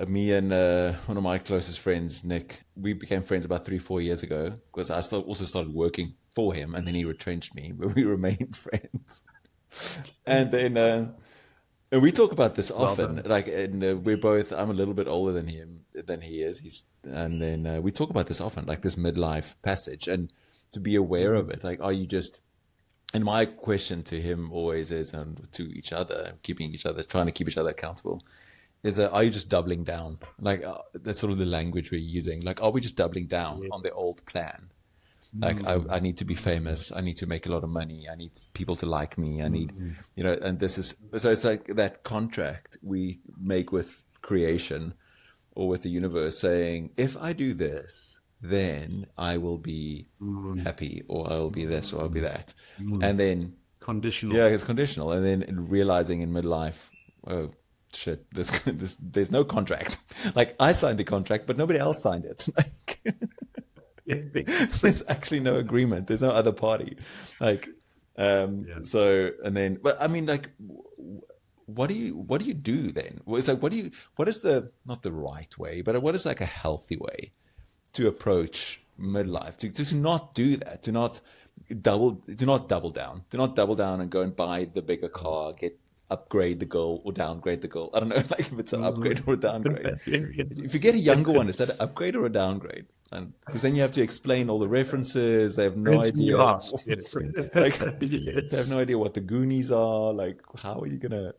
me and one of my closest friends, Nick, we became friends about 3-4 years ago because I also started working for him, and then he retrenched me, but we remained friends. And then, and we talk about this often, we're both, I'm a little bit older than he is. And then we talk about this often, like this midlife passage, and to be aware of it. Like, are you just, and my question to him always is, and to each other, trying to keep each other accountable, is are you just doubling down? Like, that's sort of the language we're using. Like, are we just doubling down on the old plan? Like, I need to be famous. I need to make a lot of money. I need people to like me. I need, and so it's like that contract we make with creation or with the universe saying, if I do this, then I will be happy, or I will be this, or I'll be that. And then conditional. Yeah, it's conditional. And then realizing in midlife, oh shit, there's no contract. Like, I signed the contract, but nobody else signed it. Like, there's actually no agreement. There's no other party. Like, so, and then, but I mean, like, what do you do then? It's like, what is the, not the right way, but what is like a healthy way to approach midlife, to not do that, do not double down and go and buy the bigger car, upgrade the goal or downgrade the goal. I don't know, like, if it's an upgrade or a downgrade. If you get a younger one, is that an upgrade or a downgrade? And because then you have to explain all the references. They have no idea. They have no idea what the Goonies are. Like, how are you gonna?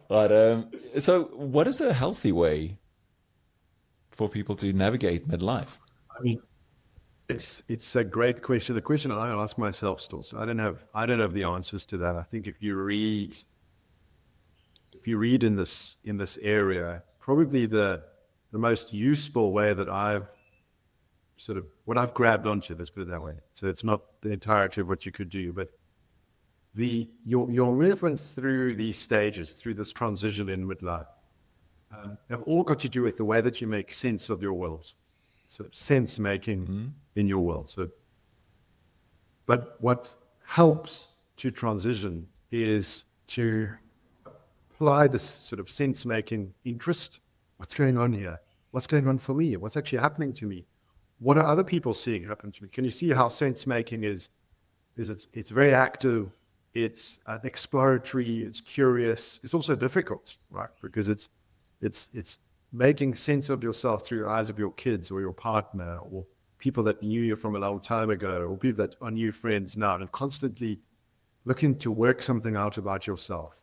But so, what is a healthy way for people to navigate midlife? I mean, it's a great question. The question I ask myself still. So I don't have the answers to that. I think if you read in this area, probably the most useful way that I've what I've grabbed onto, let's put it that way. So it's not the entirety of what you could do, but your movement through these stages, through this transition in midlife, have all got to do with the way that you make sense of your world. So sense making in your world. So, but what helps to transition is to apply this sort of sense making interest. What's going on here? What's going on for me? What's actually happening to me? What are other people seeing happen to me? Can you see how sense making is it's very active, it's exploratory, it's curious, it's also difficult, right? Because it's making sense of yourself through the eyes of your kids or your partner or people that knew you from a long time ago or people that are new friends now, and constantly looking to work something out about yourself.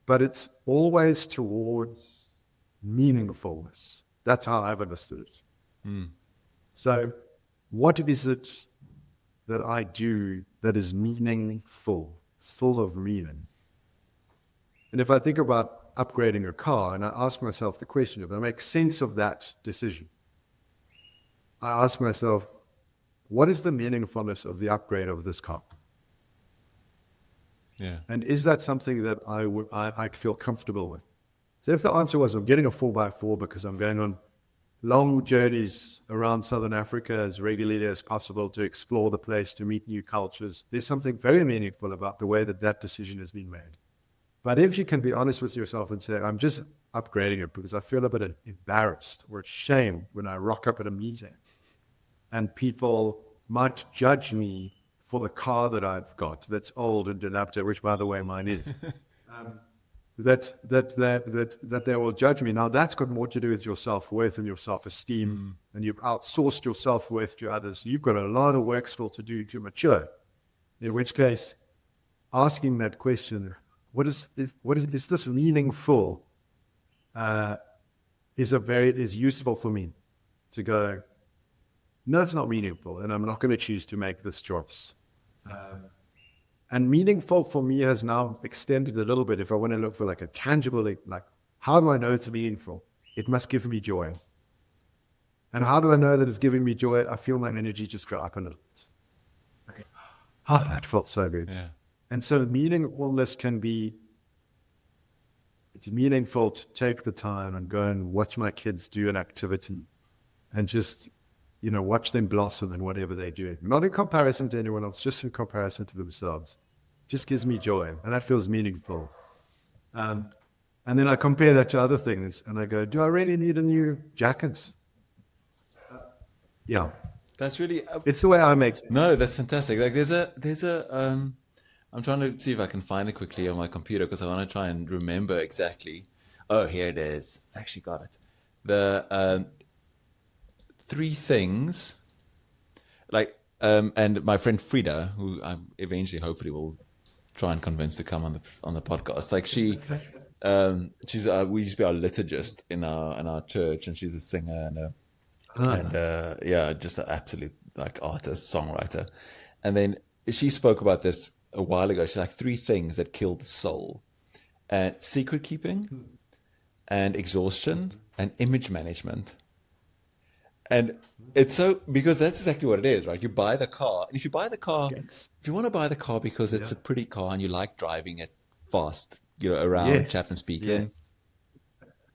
But it's always towards meaningfulness. That's how I've understood it. So what is it that I do that is meaningful, full of meaning? And if I think about upgrading a car, and I ask myself the question, if I make sense of that decision, I ask myself, what is the meaningfulness of the upgrade of this car? Yeah. And is that something that I feel comfortable with? So if the answer was, I'm getting a 4x4 because I'm going on long journeys around Southern Africa as regularly as possible to explore the place, to meet new cultures, there's something very meaningful about the way that decision has been made. But if you can be honest with yourself and say, I'm just upgrading it because I feel a bit embarrassed or ashamed when I rock up at a meeting and people might judge me for the car that I've got that's old and dilapidated, which by the way mine is, that they will judge me. Now that's got more to do with your self-worth and your self-esteem, and you've outsourced your self-worth to others. You've got a lot of work still to do to mature. In which case, asking that question, is this meaningful? Is useful for me to go, no, it's not meaningful, and I'm not going to choose to make this choice. And meaningful for me has now extended a little bit. If I want to look for like a tangible, like, how do I know it's meaningful? It must give me joy. And how do I know that it's giving me joy? I feel my energy just go up a little. Okay. Oh, that felt so good. Yeah. And so meaningfulness can be, it's meaningful to take the time and go and watch my kids do an activity and just, watch them blossom in whatever they're doing. Not in comparison to anyone else, just in comparison to themselves. Just gives me joy, and that feels meaningful. And then I compare that to other things, and I go, do I really need a new jacket? Yeah. That's really... it's the way I make it. No, that's fantastic. Like there's a, I'm trying to see if I can find it quickly on my computer because I want to try and remember exactly. Oh, here it is. I actually got it. The 3 things, like, and my friend Frida, who I eventually hopefully will try and convince to come on the podcast. Like she's we used to be our liturgist in our church, and she's a singer and just an absolute like artist, songwriter. And then she spoke about this a while ago. She's like 3 things that kill the soul: and secret keeping, and exhaustion, and image management. And it's so, because that's exactly what it is, right? You buy the car, and if you buy the car, if you want to buy the car because it's a pretty car and you like driving it fast, around Chapman Speak, then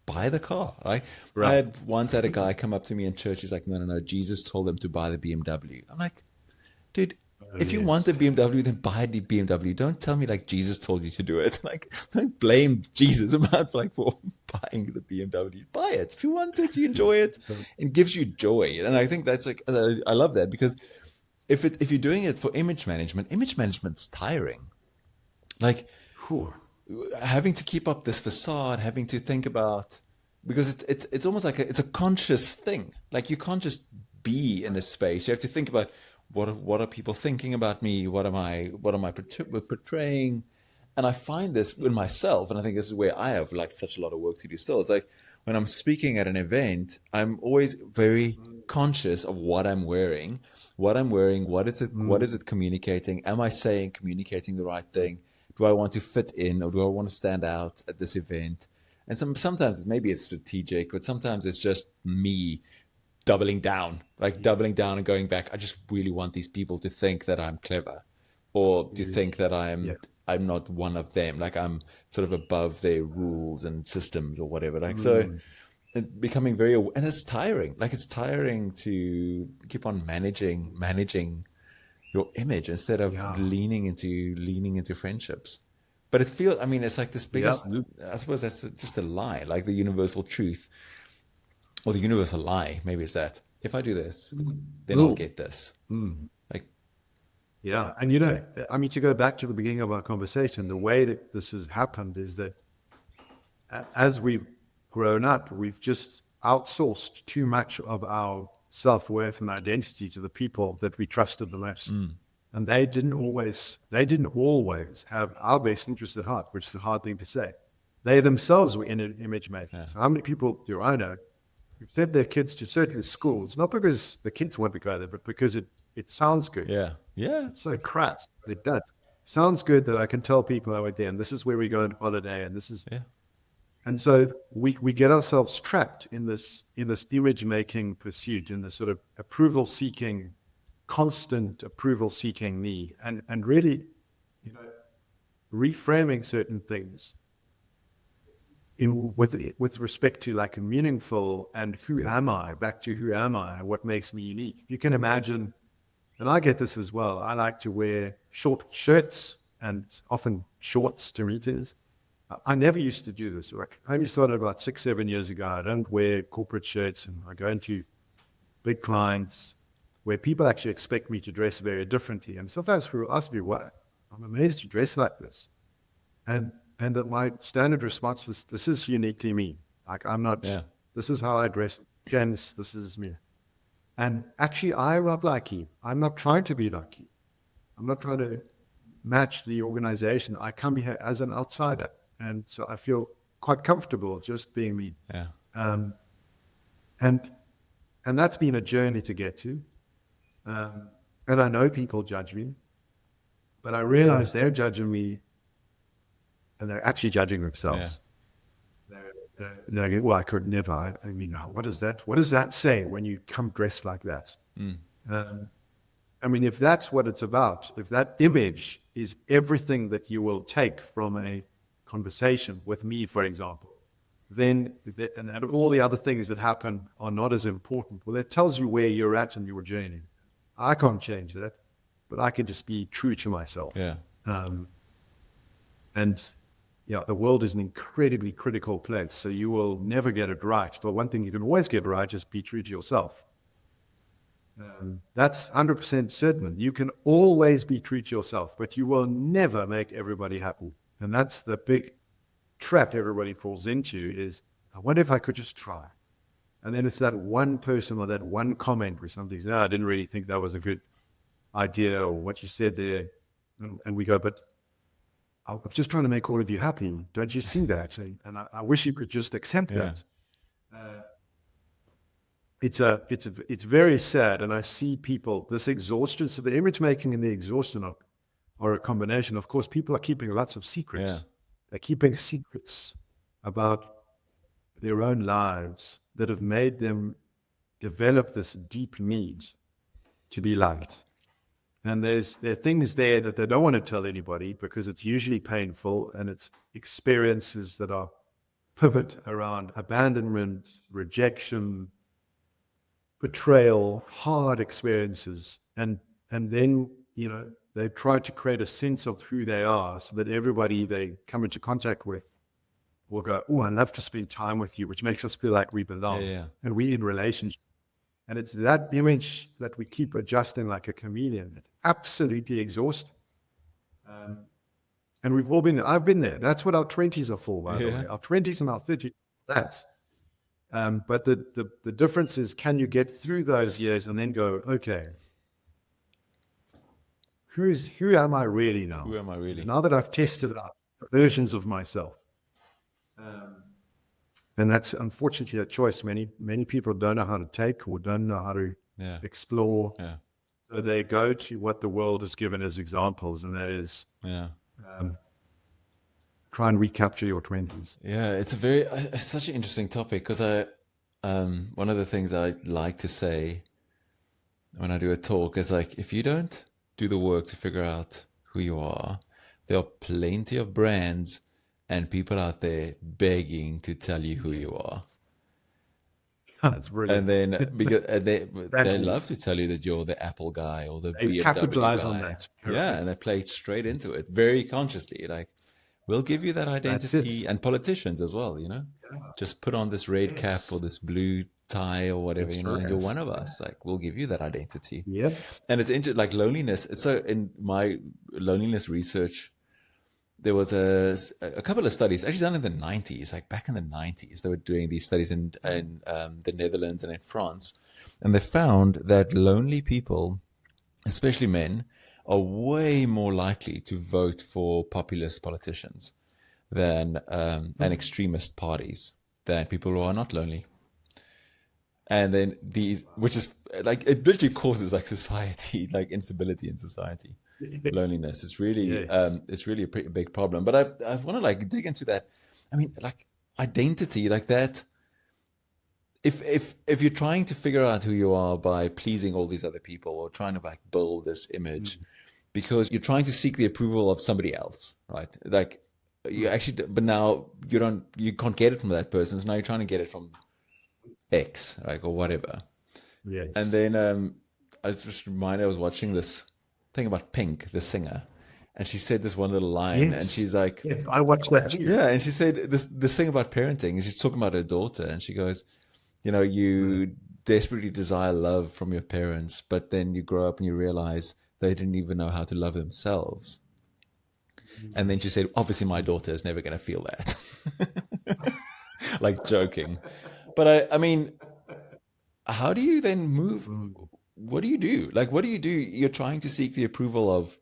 buy the car, right? I had once had a guy come up to me in church. He's like, no, Jesus told him to buy the BMW. I'm like, dude, if you want the BMW, then buy the BMW. Don't tell me like Jesus told you to do it. Like, don't blame Jesus for buying the BMW. Buy it. If you want it, you enjoy it. It gives you joy. And I think that's like, I love that, because if you're doing it for image management's tiring. Like, having to keep up this facade, having to think about, because it's almost like it's a conscious thing. Like, you can't just be in a space. You have to think about, what are people thinking about me? What am I portraying? And I find this in myself, and I think this is where I have like such a lot of work to do still. It's like when I'm speaking at an event, I'm always very conscious of what I'm wearing. What is it communicating? Am I communicating the right thing? Do I want to fit in, or do I want to stand out at this event? And sometimes maybe it's strategic, but sometimes it's just me doubling down and going back. I just really want these people to think that I'm clever, or to think that I'm not one of them. Like, I'm sort of above their rules and systems or whatever. Like, so it's becoming very, and it's tiring. Like, it's tiring to keep on managing your image instead of leaning into friendships. But it feels, I mean, it's like this biggest, I suppose that's just a lie, like the universal truth. Or the universal lie, maybe it's that. If I do this, then I'll get this. Like, and I mean, to go back to the beginning of our conversation, the way that this has happened is that as we've grown up, we've just outsourced too much of our self-worth and identity to the people that we trusted the most. And they didn't always have our best interest at heart, which is a hard thing to say. They themselves were in an image making. So how many people do I know who've sent their kids to certain schools, not because the kids want to go there, but because it sounds good. Yeah. It's so crass. It does. Sounds good that I can tell people I went there, and this is where we go on holiday, and this is. And so we get ourselves trapped in this image making pursuit, in this sort of constant approval seeking need, and really, reframing certain things with respect to like a meaningful and who am I, back to who am I, what makes me unique. You can imagine, and I get this as well, I like to wear short shirts and often shorts to meetings. I never used to do this. I only started about 6-7 years ago. I don't wear corporate shirts, and I go into big clients where people actually expect me to dress very differently. And sometimes people ask me, "What? I'm amazed you dress like this." And that my standard response was, "This is uniquely me. Like, I'm not, this is how I dress. Jens, this is me." And actually, I'm not like you. I'm not trying to be like you. I'm not trying to match the organization. I come here as an outsider. And so I feel quite comfortable just being me. And that's been a journey to get to. And I know people judge me. But I realized they're judging me, and they're actually judging themselves. They're like, well, I could never. I mean, what does that say when you come dressed like that? I mean, if that's what it's about, if that image is everything that you will take from a conversation with me, for example, then and all the other things that happen are not as important. Well, that tells you where you're at in your journey. I can't change that, but I can just be true to myself. Yeah. And yeah, the world is an incredibly critical place, so you will never get it right. But one thing you can always get right is be true to yourself. That's 100% certain. You can always be true to yourself, but you will never make everybody happy. And that's the big trap everybody falls into is, I wonder if I could just try. And then it's that one person or that one comment where somebody says, I didn't really think that was a good idea or what you said there. And we go, but I'm just trying to make all of you happy. Don't you see that? And I wish you could just accept that. It's very sad. And I see people, this exhaustion, so the image making and the exhaustion are a combination. Of course, people are keeping lots of secrets. Yeah. They're keeping secrets about their own lives that have made them develop this deep need to be liked. And there are things there that they don't want to tell anybody because it's usually painful, and it's experiences that are pivot around abandonment, rejection, betrayal, hard experiences. And then, they try to create a sense of who they are so that everybody they come into contact with will go, oh, I'd love to spend time with you, which makes us feel like we belong. And we're in relationship. And it's that image that we keep adjusting like a chameleon. It's absolutely exhausting. And we've all been there. I've been there. That's what our 20s are for, by the way. Our 20s and our 30s, that's. But the difference is, can you get through those years and then go, okay, who am I really now? Who am I really? Now that I've tested out versions of myself. And that's unfortunately a choice many people don't know how to take or don't know how to explore. So they go to what the world has given as examples, and that is try and recapture your 20s. Yeah, it's such an interesting topic because one of the things I like to say when I do a talk is like, if you don't do the work to figure out who you are, there are plenty of brands and people out there begging to tell you who you are. That's brilliant. And then because they love to tell you that you're the Apple guy or the BMW capitalize guy. on that. Yeah, and they play it straight into it very consciously. Like, we'll give you that identity, and politicians as well. Just put on this red cap or this blue tie or whatever, and you're one of us. Like, we'll give you that identity. Yeah. And it's interesting, like loneliness. So in my loneliness research, there was a couple of studies actually done in the 90s, like back in the 90s. They were doing these studies in the Netherlands and in France. And they found that lonely people, especially men, are way more likely to vote for populist politicians than and extremist parties than people who are not lonely. And then which is like, it literally causes like society, like instability in society. Loneliness. It's really, it's really a pretty big problem. But I want to like dig into that. I mean, like identity, like that. If you're trying to figure out who you are by pleasing all these other people or trying to like build this image, because you're trying to seek the approval of somebody else, right? Like you actually, but now you can't get it from that person. So now you're trying to get it from X, like, or whatever. Yes. And then I was just reminded, I was watching this thing about Pink, the singer, and she said this one little line, and she's like, yes, I watched that too. Yeah, and she said this thing about parenting, and she's talking about her daughter, and she goes, you desperately desire love from your parents, but then you grow up and you realize they didn't even know how to love themselves. And then she said, obviously my daughter is never going to feel that. Like joking. But I mean, how do you then move? What do you do? Like, what do you do? You're trying to seek the approval of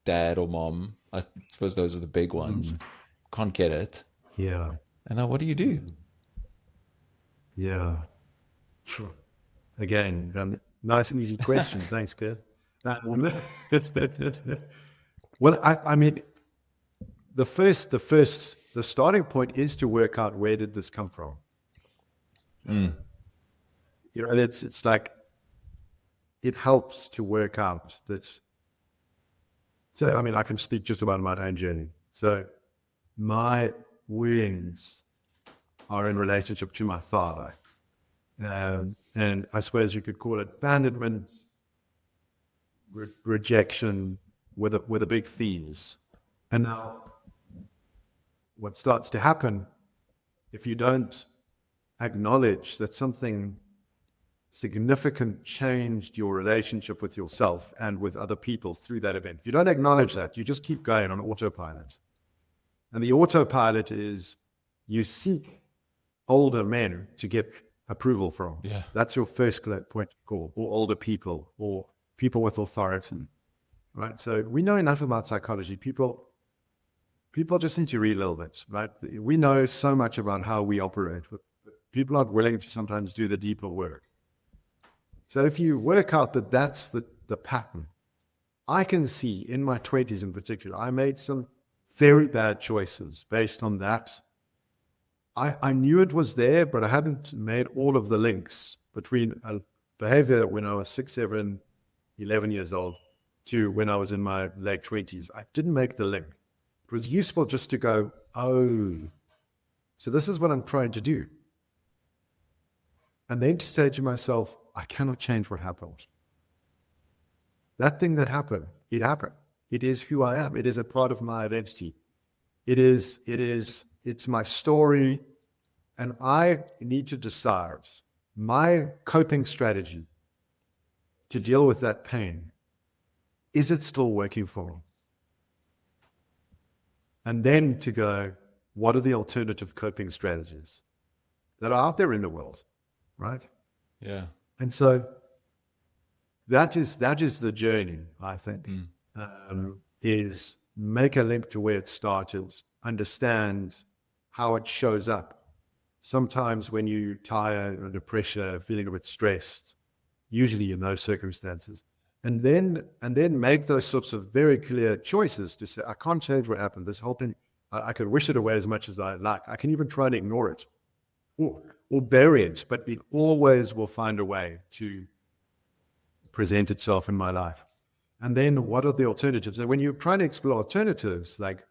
dad or mom. I suppose those are the big ones. Can't get it. Yeah. And now what do you do? Yeah. Sure. Again, nice and easy question. Thanks, Kurt. Well, I mean, the starting point is to work out where did this come from. You know, and it's like, it helps to work out that. So, I mean, I can speak just about my own journey. So my wounds are in relationship to my father. And I suppose you could call it abandonment, rejection, were the big themes. And now what starts to happen if you don't acknowledge that something significant changed your relationship with yourself and with other people through that event. If you don't acknowledge that, you just keep going on autopilot. And the autopilot is you seek older men to get approval from. Yeah. That's your first point of call, or older people, or people with authority, right? So we know enough about psychology. People just need to read a little bit, right? We know so much about how we operate, but people aren't willing to sometimes do the deeper work. So if you work out that that's the pattern, I can see in my 20s in particular, I made some very bad choices based on that. I knew it was there, but I hadn't made all of the links between a behavior when I was 6, 7, 11 years old to when I was in my late 20s. I didn't make the link. It was useful just to go, oh, so this is what I'm trying to do. And then to say to myself, I cannot change what happened. That thing that happened, it happened. It is who I am. It is a part of my identity. It's my story. And I need to decide my coping strategy to deal with that pain. Is it still working for me? And then to go, what are the alternative coping strategies that are out there in the world, right? Yeah. And so that is the journey, I think, is make a link to where it started, understand how it shows up. Sometimes when you're tired, under pressure, feeling a bit stressed, usually in those circumstances, and then make those sorts of very clear choices to say, I can't change what happened. This whole thing, I could wish it away as much as I like. I can even try to ignore it or bury it, but it always will find a way to present itself in my life. And then what are the alternatives? And when you're trying to explore alternatives, like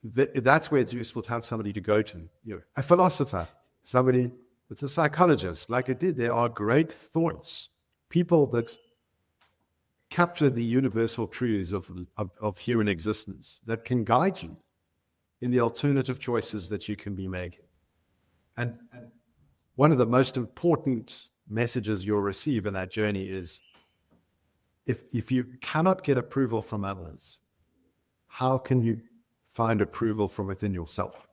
that's where it's useful to have somebody to go to, a philosopher, somebody that's a psychologist, like it did. There are great thoughts, people that capture the universal truths of human existence that can guide you in the alternative choices that you can be making. And one of the most important messages you'll receive in that journey is, if you cannot get approval from others, how can you find approval from within yourself?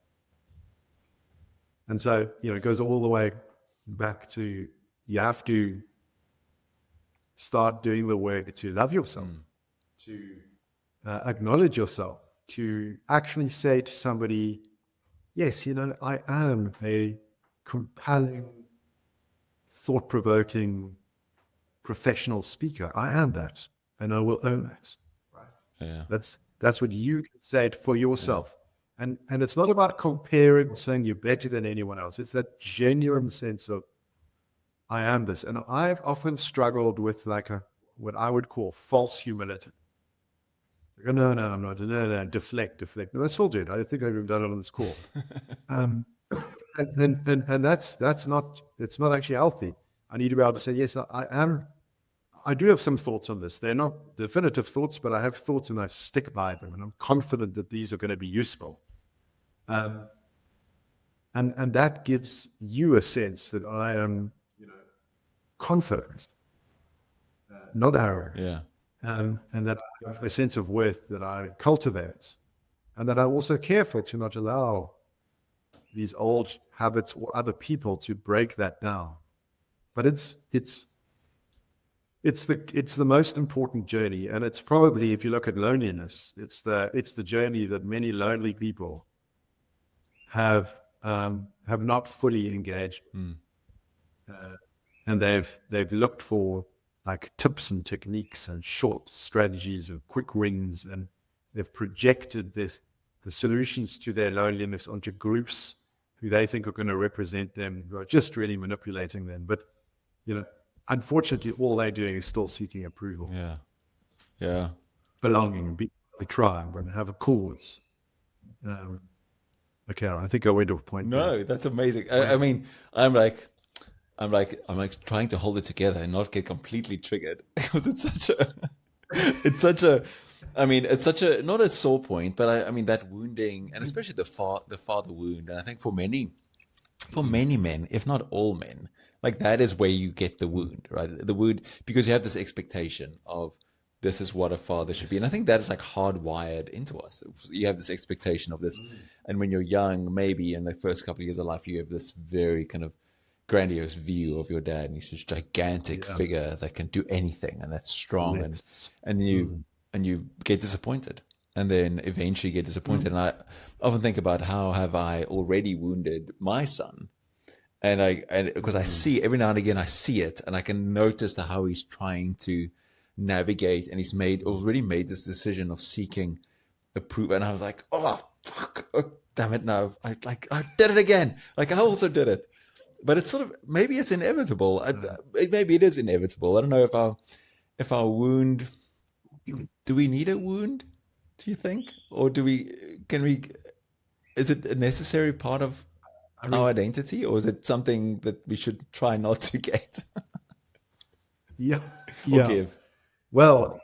And so, it goes all the way back to, you have to start doing the work to love yourself, to acknowledge yourself, to actually say to somebody, yes, I am a compelling, thought-provoking, professional speaker. I am that, and I will own that. Right? Yeah. That's what you can say for yourself. Yeah. And it's not about comparing or saying you're better than anyone else. It's that genuine sense of, I am this. And I've often struggled with what I would call false humility. No, I'm not. No, deflect. No, I still do it. I think I've even done it on this call. And that's not, it's not actually healthy. I need to be able to say, yes, I do have some thoughts on this. They're not definitive thoughts, but I have thoughts and I stick by them, and I'm confident that these are going to be useful. And that gives you a sense that I am, confident, not arrogant. Yeah. And that I have a sense of worth that I cultivate, and that I also care for, to not allow these old habits or other people to break that down. But it's the most important journey, and it's probably, if you look at loneliness, it's the journey that many lonely people have not fully engaged, and they've looked for like tips and techniques and short strategies and quick wins, and they've projected the solutions to their loneliness onto groups who they think are going to represent them, who are just really manipulating them. But, unfortunately, all they're doing is still seeking approval. Yeah. Belonging, be the tribe, and have a cause. Okay, I think I went off point. No, that's amazing. I mean, I'm like trying to hold it together and not get completely triggered because it's such a, not a sore point, but I mean that wounding, and especially the father wound. And I think for many men, if not all men, like that is where you get the wound, right? The wound, because you have this expectation of this is what a father should be. And I think that is like hardwired into us. You have this expectation of this. And when you're young, maybe in the first couple of years of life, you have this very kind of grandiose view of your dad, and he's this gigantic figure that can do anything and that's strong, and you get disappointed, and then eventually get disappointed. And I often think about how have I already wounded my son, and because I see every now and again, I see it, and I can notice how he's trying to navigate, and he's already made this decision of seeking approval, and I was like, oh fuck, oh, damn it, no, I did it again, like I also did it. But it's sort of, maybe it's inevitable. Maybe it is inevitable. I don't know if our wound, do we need a wound, do you think? Or is it a necessary part of our identity? Or is it something that we should try not to get? Yeah. Give? Well,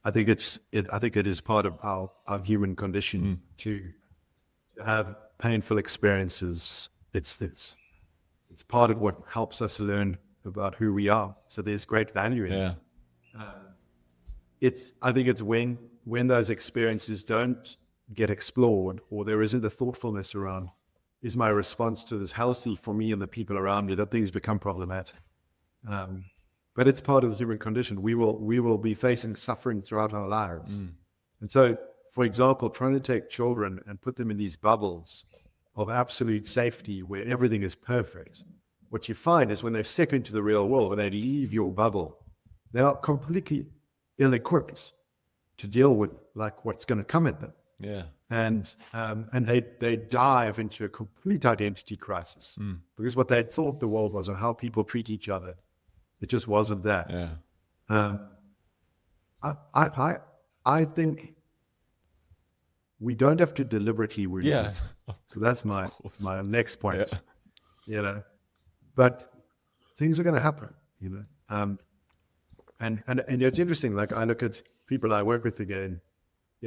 I think it is part of our human condition to have painful experiences. It's part of what helps us learn about who we are. So there's great value in it. I think it's when those experiences don't get explored, or there isn't the thoughtfulness around, is my response to this healthy for me and the people around me, that things become problematic. But it's part of the human condition. We will be facing suffering throughout our lives. And so, for example, trying to take children and put them in these bubbles of absolute safety where everything is perfect, what you find is when they step into the real world, when they leave your bubble, they are completely ill-equipped to deal with like what's going to come at them. Yeah. And they dive into a complete identity crisis because what they thought the world was and how people treat each other, it just wasn't that. Yeah. I think we don't have to deliberately wound them. So that's my next point. Yeah. But things are going to happen, and it's interesting. Like I look at people I work with again.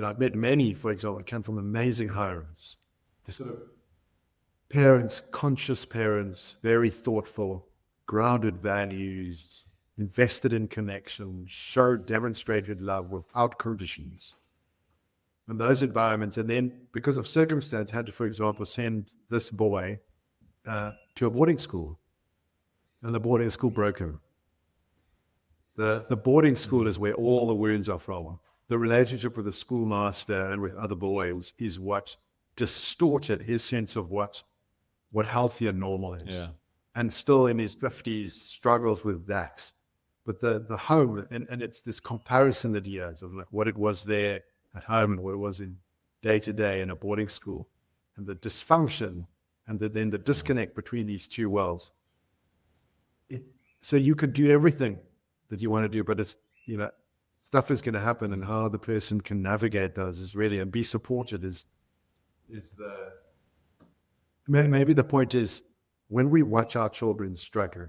I've met many, for example, come from amazing homes. The sort of parents, conscious parents, very thoughtful, grounded values, invested in connection, demonstrated love without conditions. In those environments, and then because of circumstance, had to, for example, send this boy to a boarding school, and the boarding school broke him. The boarding school is where all the wounds are from. The relationship with the schoolmaster and with other boys is what distorted his sense of what healthy and normal is. Yeah. And still in his 50s struggles with that. But the home, and it's this comparison that he has of like what it was there at home and what it was in day to day in a boarding school, and the dysfunction, and then the disconnect between these two worlds. So you could do everything that you want to do, but it's, stuff is going to happen, and how the person can navigate those is really, and be supported is maybe the point is, when we watch our children struggle,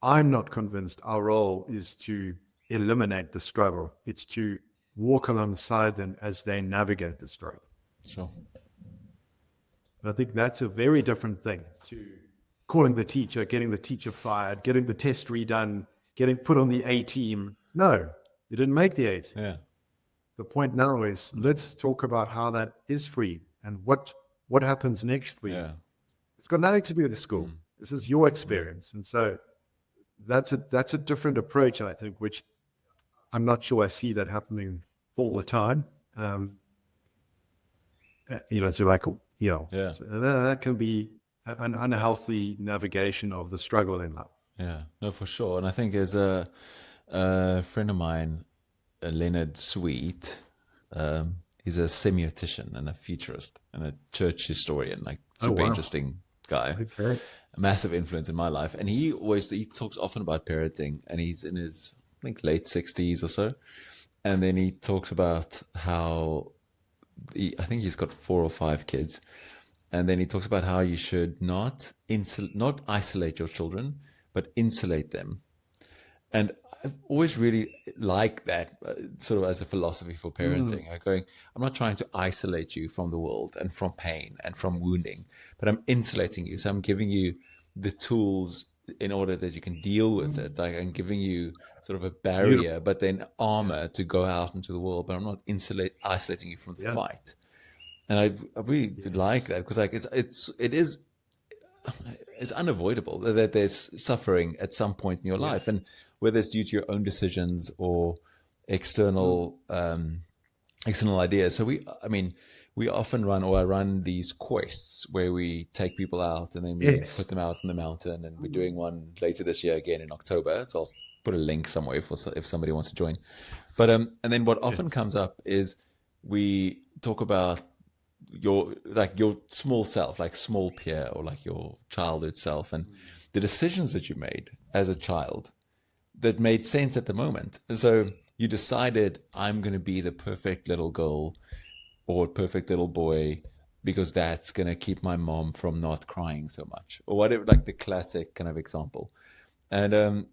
I'm not convinced our role is to eliminate the struggle. It's to walk alongside them as they navigate the struggle. Sure. And I think that's a very different thing to calling the teacher, getting the teacher fired, getting the test redone, getting put on the A team. No, you didn't make the A team. Yeah. The point now is, let's talk about how that is for you and what happens next for you. Yeah. It's got nothing to do with the school. This is your experience. And so that's a different approach, I think, which I'm not sure I see that happening all the time. So like, Yeah. so that can be an unhealthy navigation of the struggle in life. Yeah, no, for sure. And I think as a friend of mine, Leonard Sweet, he's a semiotician and a futurist and a church historian, like super interesting guy. Okay. A massive influence in my life. And he talks often about parenting, and he's in his, I think, late 60s or so. And then he talks about how I think he's got 4 or 5 kids. And then he talks about how you should not isolate your children, but insulate them. And I've always really liked that sort of as a philosophy for parenting. I'm not trying to isolate you from the world and from pain and from wounding, but I'm insulating you. So I'm giving you the tools in order that you can deal with it. Like I'm giving you sort of a barrier, but then armor to go out into the world. But I'm not isolating you from the fight. And I really like that, because like it is unavoidable that there's suffering at some point in your life, and whether it's due to your own decisions or external ideas. So we often I run these quests where we take people out and then we put them out in the mountain, and we're doing one later this year again in October. So I'll put a link somewhere if somebody wants to join. But and then what often comes up is we talk about your small self, like small Pierre, or like your childhood self, and the decisions that you made as a child that made sense at the moment. And so you decided, I'm going to be the perfect little girl or perfect little boy because that's going to keep my mom from not crying so much, or whatever, like the classic kind of example. And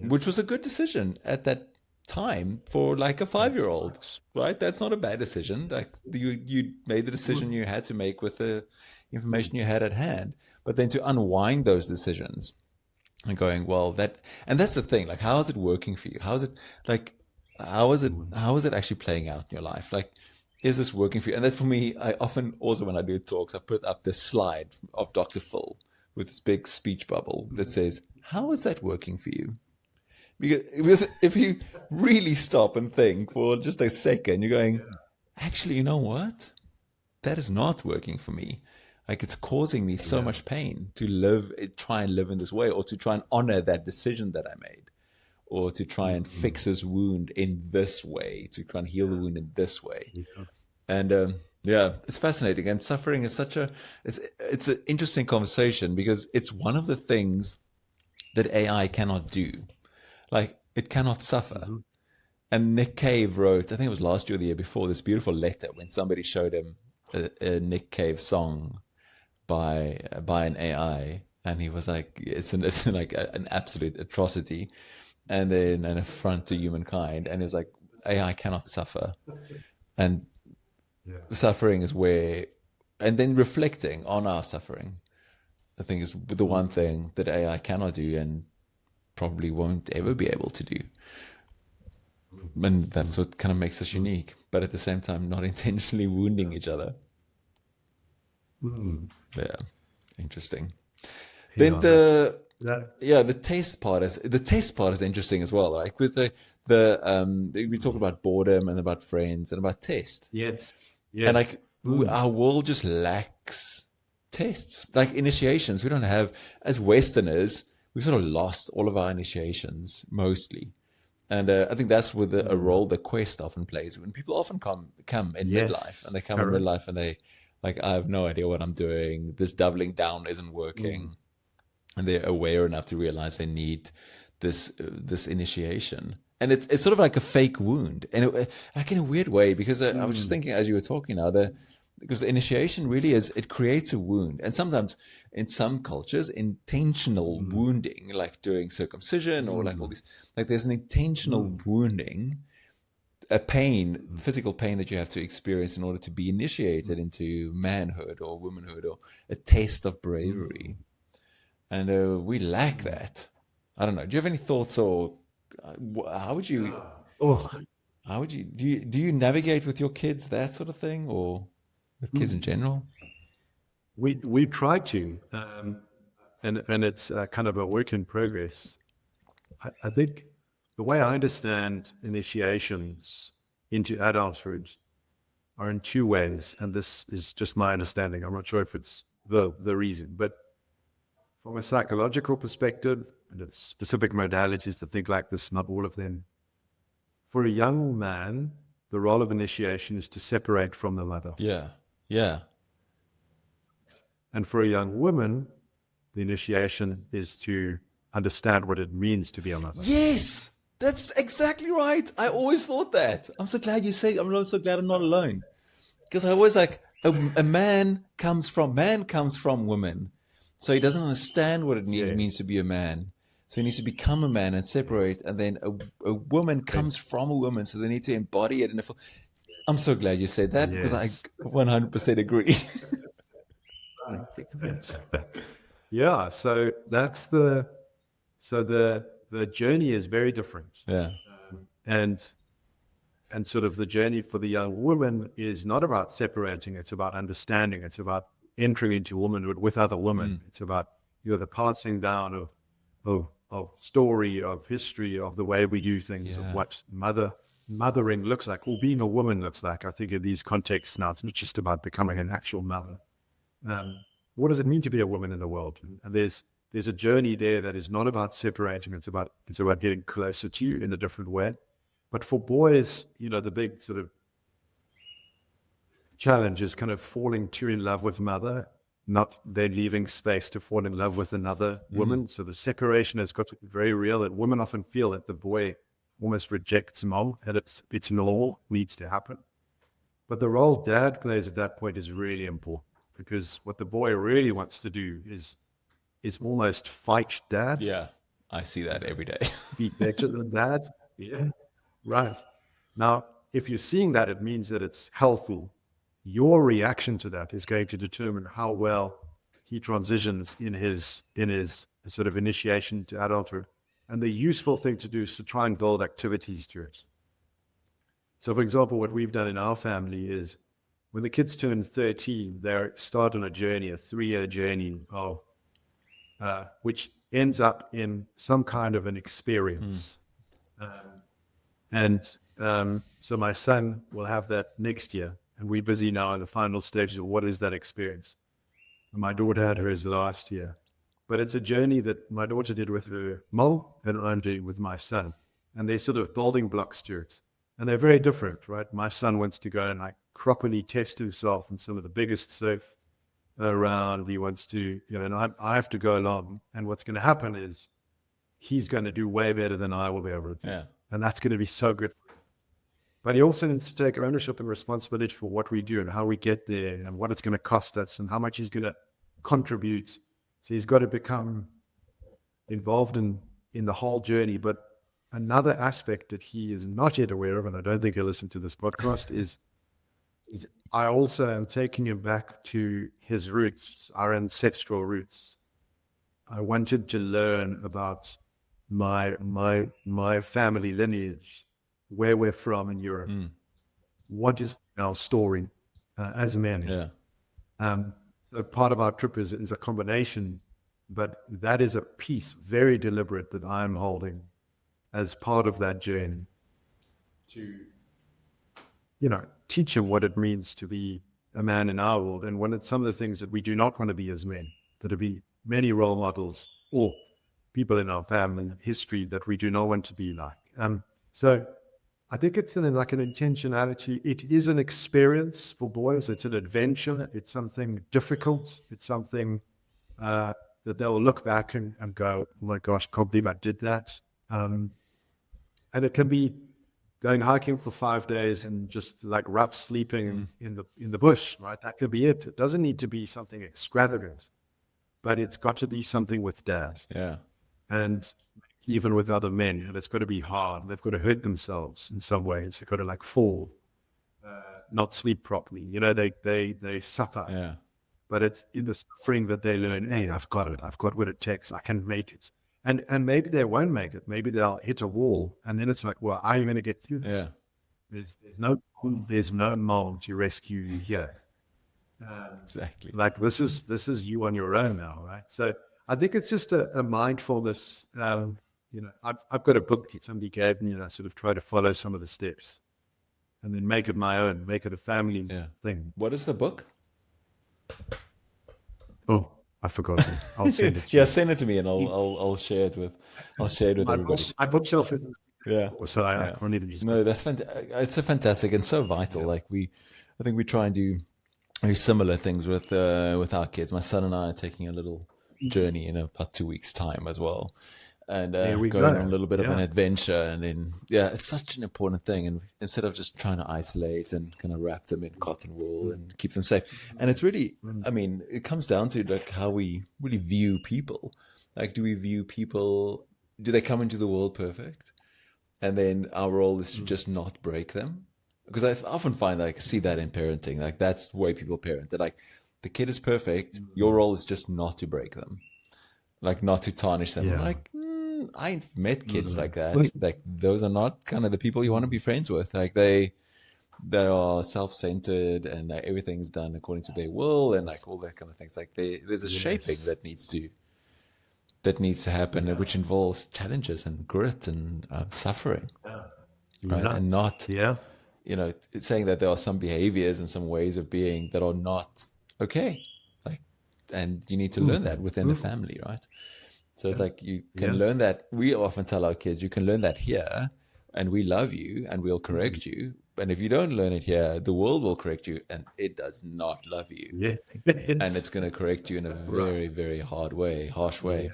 which was a good decision at that time for like a 5-year-old, right? That's not a bad decision. Like you made the decision you had to make with the information you had at hand. But then to unwind those decisions and going, well, that's the thing. Like, how is it working for you? How is it actually playing out in your life? Like, is this working for you? And that's for me. I often also, when I do talks, I put up this slide of Dr. Phil with this big speech bubble that says, how is that working for you? Because if you really stop and think for just a second, you're going, actually, you know what? That is not working for me. Like, it's causing me so much pain to try and live in this way, or to try and honor that decision that I made, or to try and fix this wound in this way, to try and heal the wound in this way. And it's fascinating. And suffering is it's an interesting conversation, because it's one of the things that AI cannot do. Like, it cannot suffer. And Nick Cave wrote, I think it was last year or the year before, this beautiful letter when somebody showed him a Nick Cave song by an AI, and he was like, it's like an absolute atrocity, and then an affront to humankind. And he was like, AI cannot suffer, and suffering is where, and then reflecting on our suffering, I think, is the one thing that AI cannot do, and probably won't ever be able to do. And that's what kind of makes us unique, but at the same time not intentionally wounding each other. Yeah, interesting. Then the taste part is interesting as well. Like with we talk about boredom and about friends and about taste. Yes. And like our world just lacks tastes, like initiations. We don't have, as Westerners, we've sort of lost all of our initiations mostly. And I think that's with a role that quest often plays. When people often come in midlife, and they come in midlife and they like, I have no idea what I'm doing. This doubling down isn't working. And they're aware enough to realize they need this initiation. And it's sort of like a fake wound, and like in a weird way, because I was just thinking as you were talking now, because the initiation really it creates a wound. And sometimes in some cultures, intentional wounding, like doing circumcision or like all these, like there's an intentional wounding, a pain, physical pain that you have to experience in order to be initiated into manhood or womanhood, or a test of bravery. And we lack that. I don't know. Do you have any thoughts, or how would you do you navigate with your kids, that sort of thing, or with kids in general? We try to, and it's kind of a work in progress. I think the way I understand initiations into adulthood are in two ways, and this is just my understanding. I'm not sure if it's the reason, but from a psychological perspective, and it's specific modalities that think like this, not all of them. For a young man, the role of initiation is to separate from the mother. Yeah. Yeah. And for a young woman, the initiation is to understand what it means to be a mother. Yes, that's exactly right. I always thought that. I'm so glad you say. I'm so glad I'm not alone. Because I always like a man comes from women, so he doesn't understand what it means to be a man. So he needs to become a man and separate, and then a woman comes from a woman, so they need to embody it. I'm so glad you said that because I 100% agree. Yeah, so that's the journey is very different. Yeah. And sort of the journey for the young woman is not about separating, it's about understanding, it's about entering into womanhood with other women. It's about the passing down of story, of history, of the way we do things, of what mothering looks like, or being a woman looks like. I think in these contexts now, it's not just about becoming an actual mother. What does it mean to be a woman in the world? And there's a journey there that is not about separating. It's about getting closer to you in a different way. But for boys, the big sort of challenge is kind of falling too in love with mother, not then leaving space to fall in love with another woman. So the separation has got to be very real. And women often feel that the boy almost rejects mom, and it's normal, needs to happen. But the role dad plays at that point is really important, because what the boy really wants to do is almost fight dad. Yeah, I see that every day. Be better than dad. Yeah, right. Now, if you're seeing that, it means that it's healthy. Your reaction to that is going to determine how well he transitions in his sort of initiation to adulthood. And the useful thing to do is to try and build activities to it. So, for example, what we've done in our family is when the kids turn 13, they start on a journey, a 3-year journey of which ends up in some kind of an experience. So my son will have that next year, and we're busy now in the final stages of what is that experience. And my daughter had hers last year. But it's a journey that my daughter did with her mom and I'm doing with my son. And they're sort of building blocks to it. And they're very different, right? My son wants to go and properly test himself in some of the biggest surf around. He wants to, and I have to go along. And what's going to happen is he's going to do way better than I will be able to do. Yeah. And that's going to be so good. But he also needs to take ownership and responsibility for what we do and how we get there and what it's going to cost us and how much he's going to contribute. So he's got to become involved in the whole journey. But another aspect that he is not yet aware of, and I don't think he'll listen to this podcast, is I also am taking him back to his roots, our ancestral roots. I wanted to learn about my family lineage, where we're from in Europe. What is our story as men? Yeah. So part of our trip is a combination, but that is a piece, very deliberate, that I'm holding as part of that journey to, teach him what it means to be a man in our world. And some of the things that we do not want to be as men, that will be many role models or people in our family history that we do not want to be like. So I think it's an intentionality. It is an experience for boys. It's an adventure. It's something difficult. It's something that they'll look back and go, oh my gosh, can't believe I did that. And it can be going hiking for 5 days and just rough sleeping in the bush, right? That could be it. It doesn't need to be something extravagant, but it's got to be something with dad. Yeah. And even with other men, and it's got to be hard. They've got to hurt themselves in some ways. They've got to fall, not sleep properly. They suffer. Yeah. But it's in the suffering that they learn, hey, I've got it. I've got what it takes. I can make it. And maybe they won't make it. Maybe they'll hit a wall. And then it's well, I'm going to get through this. Yeah. There's no mom to rescue you here. Exactly. This is you on your own now, right? So I think it's just a mindfulness. I've got a book that somebody gave me, and I sort of try to follow some of the steps and then make it my own, make it a family thing. What is the book? Oh, I forgot it. I'll send it to Yeah, you. send it to me, and I'll share it with everybody. My bookshelf is Yeah. so I Yeah. can't even use No, it's a fantastic and so vital. Like I think we try and do very similar things with our kids. My son and I are taking a little journey in about 2 weeks' time as well, and There we going go. on a little bit of an Yeah. adventure. And then, yeah, it's such an important thing. And instead of just trying to isolate and kind of wrap them in cotton wool and keep them safe, and it's really, I mean, it comes down to like how we really view people. Like, do we view people? Do they come into the world perfect? And then our role is to just not break them, because I often find, like, see that in parenting, like that's the way people parent. They're like, the kid is perfect, your role is just not to break them, like not to tarnish them. I'm Yeah. like, I've met kids like that. Like, those are not kind of the people you want to be friends with. Like, they are self-centered, and everything's done according to their will, and like all that kind of things. Like, there's a shaping that needs to happen, which involves challenges and grit and suffering, right? And not, Yeah. it's saying that there are some behaviors and some ways of being that are not okay, like, and you need to learn that within the family, right? So it's like, you can learn that. We often tell our kids, you can learn that here, and we love you, and we'll correct you. And if you don't learn it here, the world will correct you, and it does not love you. Yeah. And it's going to correct you in a very, very harsh way.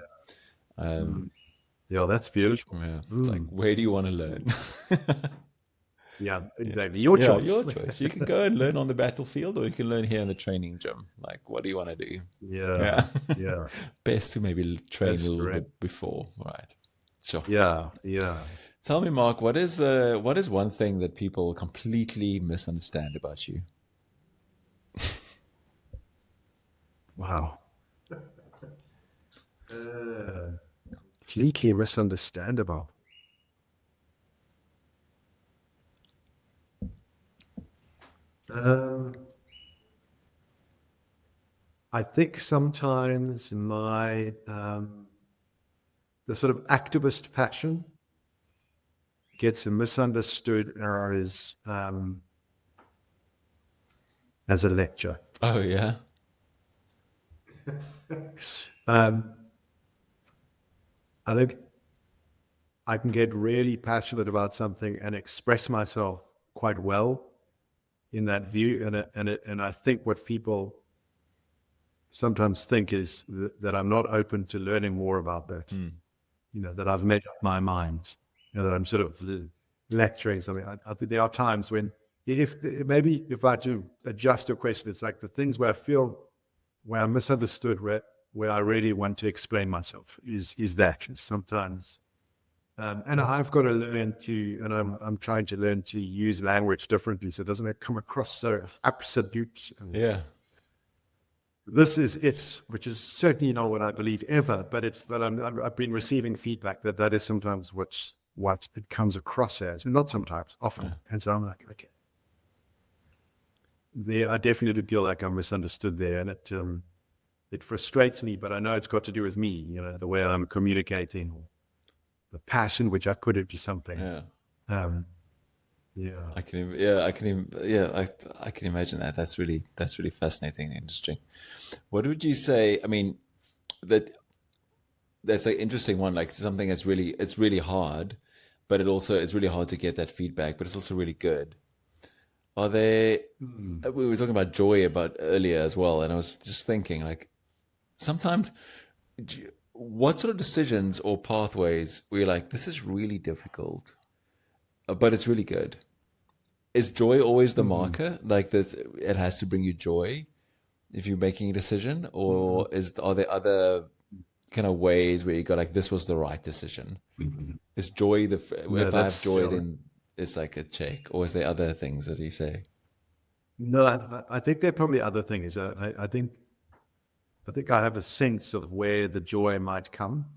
Yeah, that's beautiful. Yeah. It's like, where do you want to learn? Yeah, exactly. Your Yeah, choice. your choice. You can go and learn on the battlefield, or you can learn here in the training gym. Like, what do you want to do? Yeah. Yeah. Best to maybe train That's a little correct. bit before, right? Sure. Yeah. Yeah. Tell me, Mark, what is one thing that people completely misunderstand about you? Wow. Completely misunderstandable. I think sometimes the sort of activist passion gets misunderstood as a lecture. Oh, yeah. I think I can get really passionate about something and express myself quite well in that view, and I think what people sometimes think is that I'm not open to learning more about that. That I've made up my mind. That I'm sort of lecturing something. I think there are times when, if I do adjust your question, it's like the things where I feel where I'm misunderstood, where I really want to explain myself is that sometimes. And I've got to learn to, and I'm trying to learn to use language differently, so it doesn't come across so absolute. Yeah. This is it, which is certainly not what I believe ever. But I've been receiving feedback that is sometimes what it comes across as. Not sometimes, often. Yeah. And so I'm like, okay. I definitely feel like I'm misunderstood there, and it frustrates me. But I know it's got to do with me, the way I'm communicating. The passion which I put into something. Yeah. Yeah. I can imagine that. That's really fascinating and interesting. What would you say? I mean, that's an interesting one. Like, something it's really hard, but it's really hard to get that feedback, but it's also really good. Are there? We were talking about joy earlier as well, and I was just thinking, like, sometimes. What sort of decisions or pathways were you like, this is really difficult, but it's really good? Is joy always the marker? Like, that it has to bring you joy if you're making a decision, or are there other kind of ways where you go, like, this was the right decision? Is joy if I have joy, then it's like a check, or is there other things that you say? No, I think there are probably other things. I think I have a sense of where the joy might come,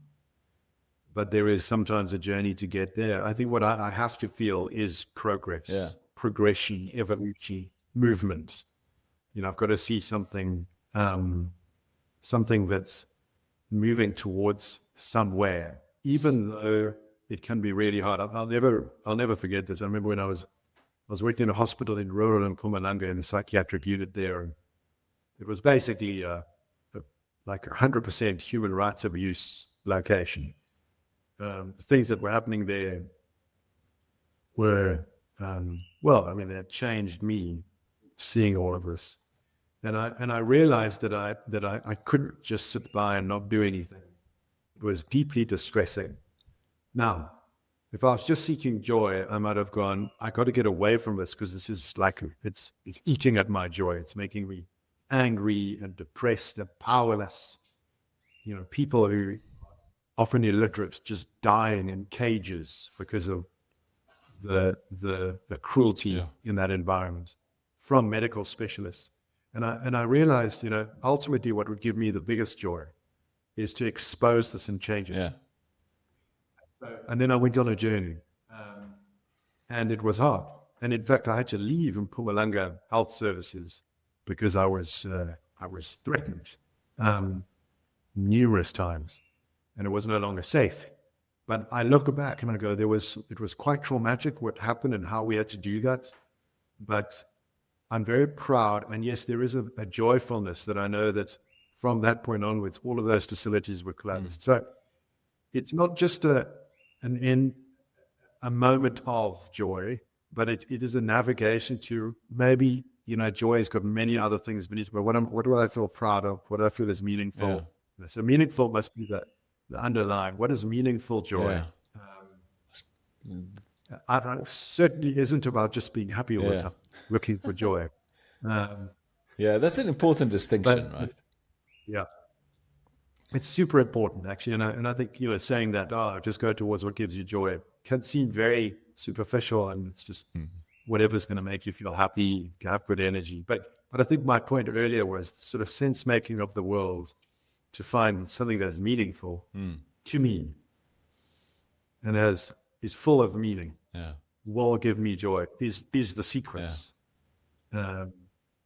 but there is sometimes a journey to get there. I think what I have to feel is progress, progression, evolution, movement. I've got to see something that's moving towards somewhere, even though it can be really hard. I'll never forget this. I remember when I was working in a hospital in rural Mpumalanga in the psychiatric unit there. And it was basically like 100% human rights abuse location. Things that were happening there were, that changed me seeing all of this. And I realized that I couldn't just sit by and not do anything. It was deeply distressing. Now, if I was just seeking joy, I might have gone, I got to get away from this because this is like, it's eating at my joy. It's making me angry and depressed and powerless. People who often illiterate, just dying in cages because of the cruelty in that environment from medical specialists. And I realized, ultimately what would give me the biggest joy is to expose this and change it. Yeah. And then I went on a journey, and it was hard. And in fact, I had to leave Mpumalanga Health Services because I was threatened numerous times, and it was no longer safe. But I look back and I go, it was quite traumatic what happened and how we had to do that. But I'm very proud, and yes, there is a joyfulness that I know that from that point onwards, all of those facilities were closed. So it's not just a moment of joy, but it is a navigation to maybe, joy has got many other things beneath it, but what do I feel proud of? What do I feel is meaningful? Yeah. So meaningful must be the underlying. What is meaningful joy? Yeah. I certainly isn't about just being happy all the time, looking for joy. That's an important distinction, right? Yeah. It's super important, actually. And I think, saying that, just go towards what gives you joy can seem very superficial, and it's just whatever's going to make you feel happy, have good energy. But I think my point earlier was sort of sense making of the world to find something that's meaningful to me and is full of meaning. Yeah. Will give me joy. These are the secrets. Yeah.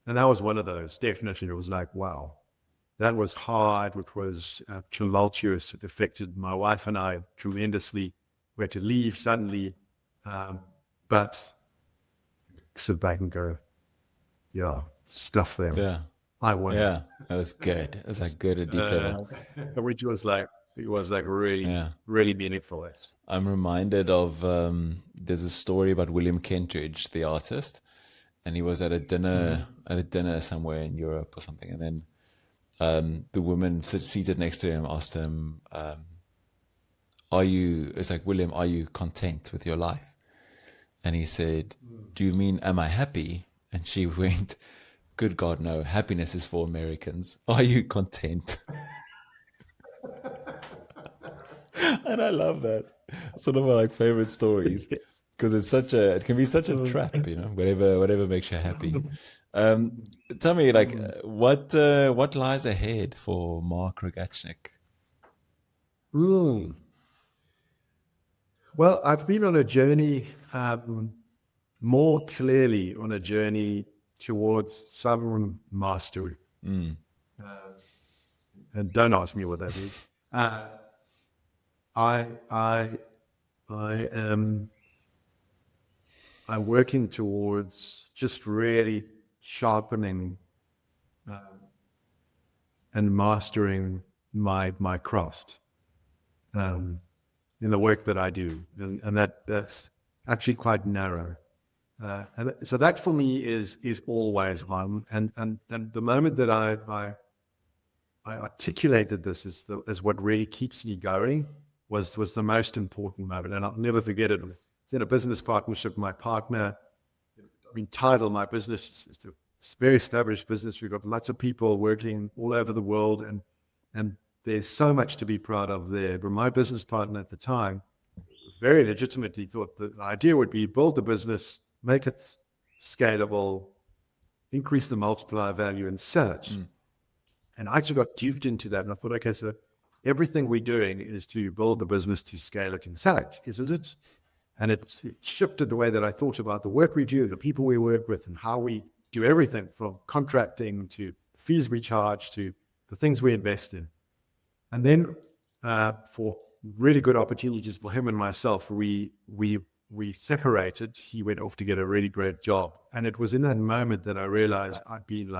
And that was one of those. Definitely, it was like, wow. That was hard, which was tumultuous. It affected my wife and I tremendously. We had to leave suddenly, but sit back and go, stuff them. Yeah, I won. Yeah, that was good. That was like good at deep level. Which was like, really, really meaningful. I'm reminded of, there's a story about William Kentridge, the artist, and he was at a dinner somewhere in Europe or something, and then the woman seated next to him asked him, William, are you content with your life? And he said, do you mean, am I happy? And she went, good God, no, happiness is for Americans. Are you content? And I love that. It's one of my favorite stories because it can be such a trap, whatever makes you happy. Tell me, what lies ahead for Marc Rogatschnig? Well, I've been on a journey, more clearly on a journey towards some mastery. And don't ask me what that is. I'm working towards just really sharpening and mastering my craft in the work that I do, and that's actually quite narrow. And so that for me is always on. And the moment that I articulated this as what really keeps me going was the most important moment, and I'll never forget it. It's in a business partnership with my partner. Tidal, my business, it's a very established business. We've got lots of people working all over the world, and there's so much to be proud of there. But my business partner at the time very legitimately thought the idea would be build the business, make it scalable, increase the multiplier value, and sell it. And I actually got duped into that, and I thought, okay, so everything we're doing is to build the business to scale it and sell it, isn't it? And it shifted the way that I thought about the work we do, the people we work with, and how we do everything from contracting to fees we charge to the things we invest in. And then for really good opportunities for him and myself, we separated. He went off to get a really great job. And it was in that moment that I realized I'd been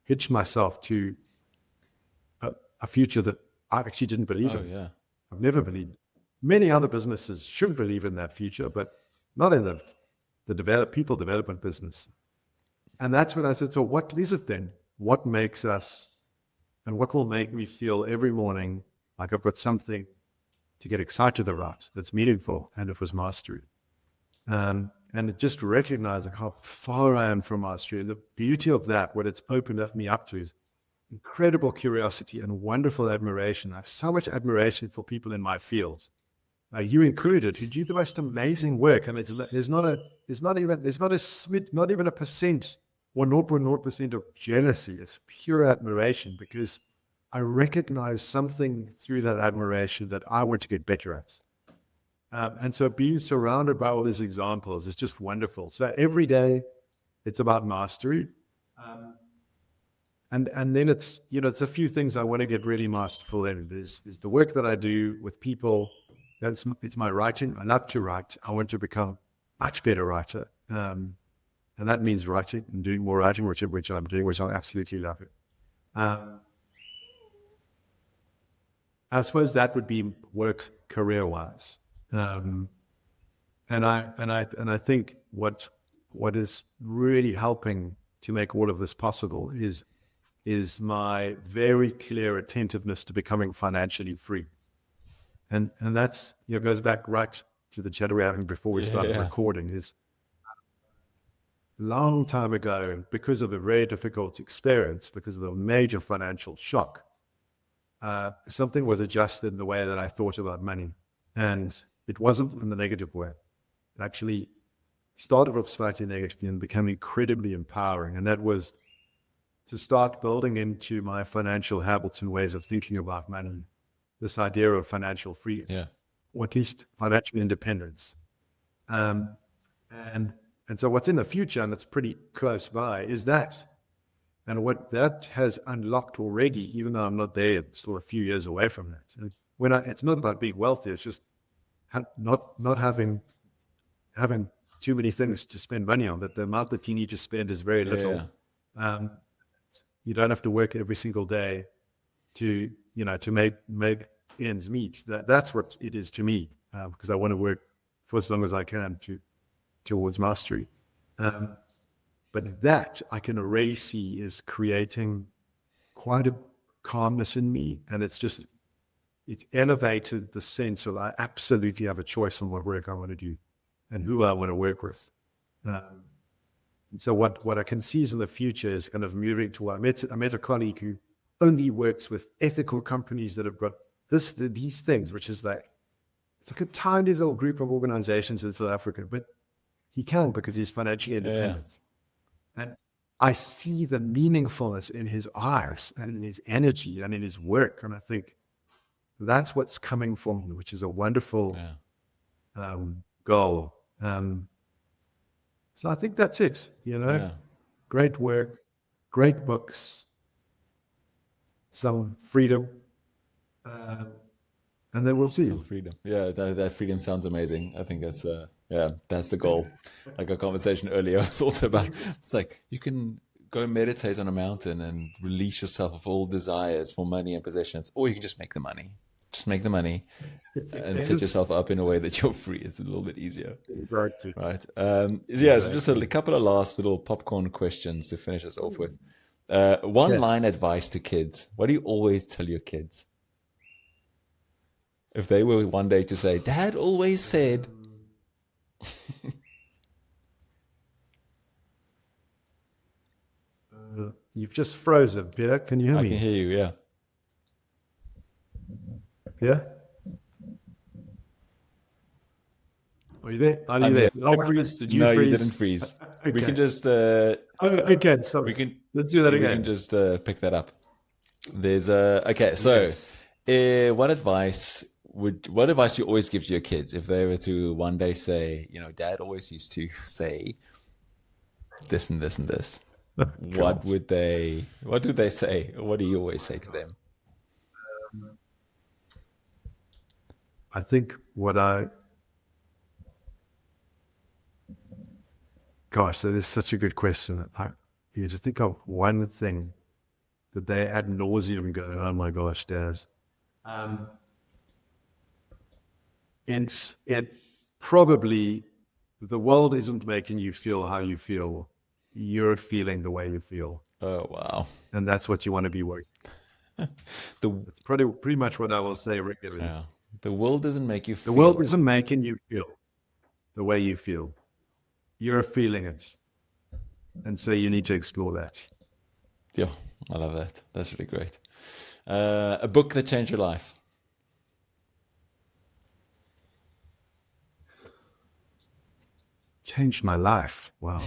hitched myself to a future that I actually didn't believe in. Yeah. I've never believed. Many other businesses should believe in that future, but not in the people development business. And that's when I said, so what is it then? What makes us, and what will make me feel every morning like I've got something to get excited about that's meaningful? And it was mastery. And it just recognizing how far I am from mastery. And the beauty of that, what it's opened up me up to, is incredible curiosity and wonderful admiration. I have so much admiration for people in my field, you included, who do the most amazing work. And there's not even a percent or 0.0% of jealousy. It's pure admiration, because I recognize something through that admiration that I want to get better at. And so being surrounded by all these examples is just wonderful. So every day it's about mastery. And then it's a few things I want to get really masterful in. Is the work that I do with people. It's my writing. I love to write. I want to become a much better writer. And that means writing and doing more writing, which I'm doing, which I absolutely love it. I suppose that would be work career-wise. And I think what is really helping to make all of this possible is my very clear attentiveness to becoming financially free. And that's, goes back right to the chat we were having before we started recording. Is long time ago, because of a very difficult experience, because of a major financial shock, something was adjusted in the way that I thought about money. And it wasn't in the negative way. It actually started off slightly negatively and became incredibly empowering. And that was to start building into my financial habits and ways of thinking about money, this idea of financial freedom, or at least financial independence. And so what's in the future, and it's pretty close by, is that. And what that has unlocked already, even though I'm not there, still a few years away from that. It's not about being wealthy, it's just not having too many things to spend money on, that the amount that you need to spend is very little. You don't have to work every single day to make ends meet. That's what it is to me, because I want to work for as long as I can towards mastery. But that I can already see is creating quite a calmness in me, and it's elevated the sense of I absolutely have a choice on what work I want to do and who I want to work with. And so what I can see is in the future is kind of moving to, I met a colleague who only works with ethical companies that have got these things, which is it's like a tiny little group of organizations in South Africa, but he can because he's financially independent. And I see the meaningfulness in his eyes and in his energy and in his work. And I think that's what's coming from him, which is a wonderful goal. So I think that's it, Great work, great books, some freedom, and then we'll see. Some freedom. Yeah, that freedom sounds amazing. I think that's that's the goal. Like our conversation earlier was also about, it's like you can go meditate on a mountain and release yourself of all desires for money and possessions, or you can just make the money. Just make the money and set yourself up in a way that you're free. It's a little bit easier. Exactly. Right. So just a couple of last little popcorn questions to finish us off with. One line advice to kids. What do you always tell your kids? If they were one day to say, Dad always said. You've just frozen, Peter. Can you hear me? I can hear you, yeah. Yeah? Are you there? Are you there? Did you freeze? No, you didn't freeze. Okay. We can just... okay, sorry. Let's do that again. We can just pick that up. There's okay, so what advice do you always give to your kids if they were to one day say, Dad always used to say this and this and this? What would they say? What do you always say to them? I think gosh, that is such a good question. You just think of one thing that they ad nauseum go, oh my gosh, Dad. It's probably the world isn't making you feel how you feel. You're feeling the way you feel. Oh, wow. And that's what you want to be working. That's pretty much what I will say regularly. Yeah. The world doesn't make you feel. The world isn't making you feel the way you feel. You're feeling it. And so you need to explore that. Yeah, I love that. That's really great. A book that changed your life. Changed my life. Wow.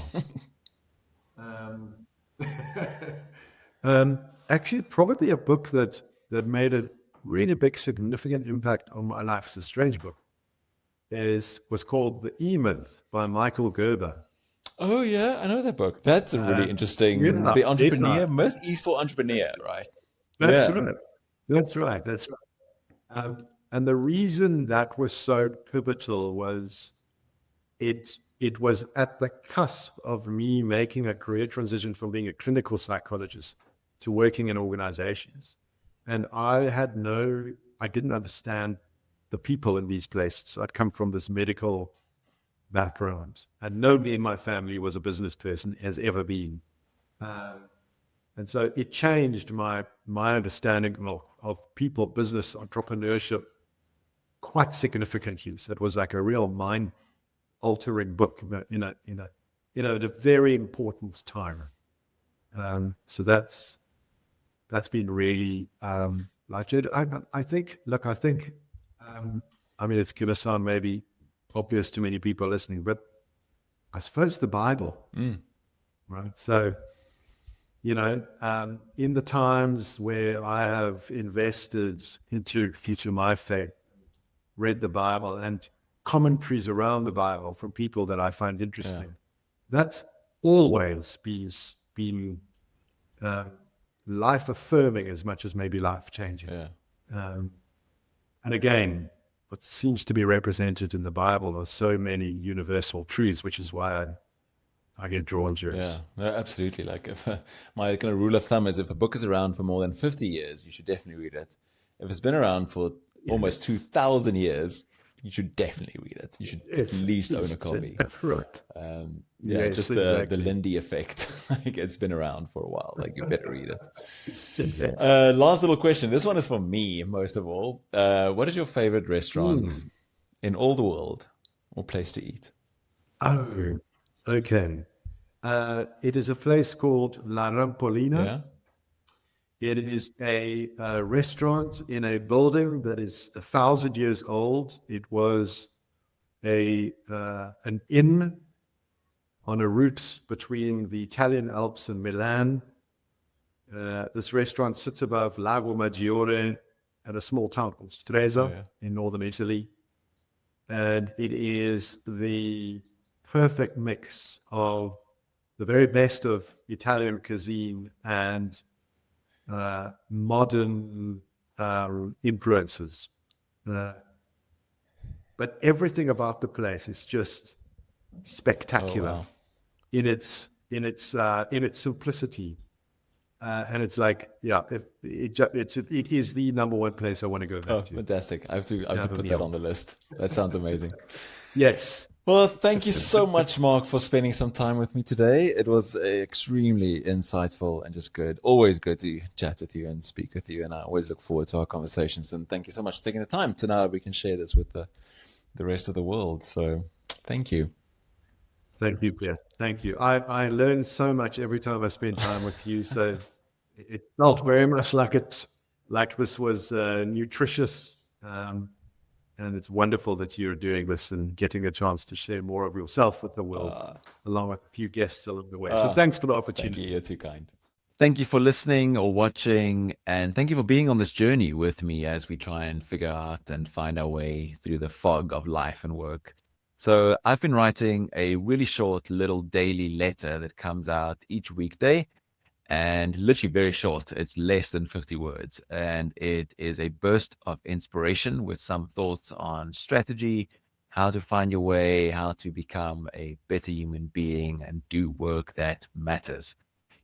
Actually, probably a book that made a really big, significant impact on my life. It's a strange book. Was called The E-Myth by Michael Gerber. Oh, yeah, I know that book. That's a really interesting. The entrepreneur myth is for entrepreneur, right? That's right. That's right. That's right. And the reason that was so pivotal was it was at the cusp of me making a career transition from being a clinical psychologist to working in organizations. And I didn't understand the people in these places. I'd come from this medical background, and nobody in my family was a business person, has ever been. And so it changed my understanding of people, business, entrepreneurship quite significantly. So it was like a real mind-altering book in a very important time. So that's been really large. I think. I mean, it's going to sound maybe obvious to many people listening, but I suppose the Bible, right? So, in the times where I have invested into my faith, read the Bible and commentaries around the Bible from people that I find interesting, that's always been life affirming as much as maybe life changing. And again, what seems to be represented in the Bible are so many universal truths, which is why I get drawn to it. Yeah, no, absolutely. Like my kind of rule of thumb is if a book is around for more than 50 years, you should definitely read it. If it's been around for almost 2,000 years, you should definitely read it. You should at least own a copy. Right. Just the Lindy effect. Like it's been around for a while. Like you better read it. Last little question. This one is for me, most of all. What is your favorite restaurant in all the world or place to eat? Oh, okay. It is a place called La Rampolina. Yeah. It is a restaurant in a building that is 1,000 years old. It was an inn on a route between the Italian Alps and Milan. This restaurant sits above Lago Maggiore at a small town called Stresa in northern Italy. And it is the perfect mix of the very best of Italian cuisine and modern influences, but everything about the place is just spectacular in its simplicity, and it's like it is the number one place I want to go back to. Fantastic! I have to put that on the list. That sounds amazing. Yes. Well, thank you so much, Marc, for spending some time with me today. It was extremely insightful and just good. Always good to chat with you and speak with you. And I always look forward to our conversations. And thank you so much for taking the time to now we can share this with the rest of the world. So thank you. Thank you, Pierre. Thank you. I learn so much every time I spend time with you. So it felt very much like this was nutritious. And it's wonderful that you're doing this and getting a chance to share more of yourself with the world, along with a few guests along the way. So thanks for the opportunity. Thank you. You're too kind. Thank you for listening or watching, and thank you for being on this journey with me as we try and figure out and find our way through the fog of life and work. So I've been writing a really short little daily letter that comes out each weekday. And literally very short. It's less than 50 words. And it is a burst of inspiration with some thoughts on strategy, how to find your way, how to become a better human being and do work that matters.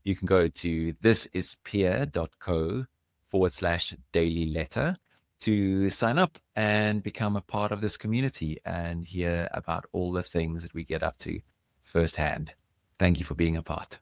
you can go to thisispia.co/daily letter to sign up and become a part of this community and hear about all the things that we get up to firsthand. Thank you for being a part.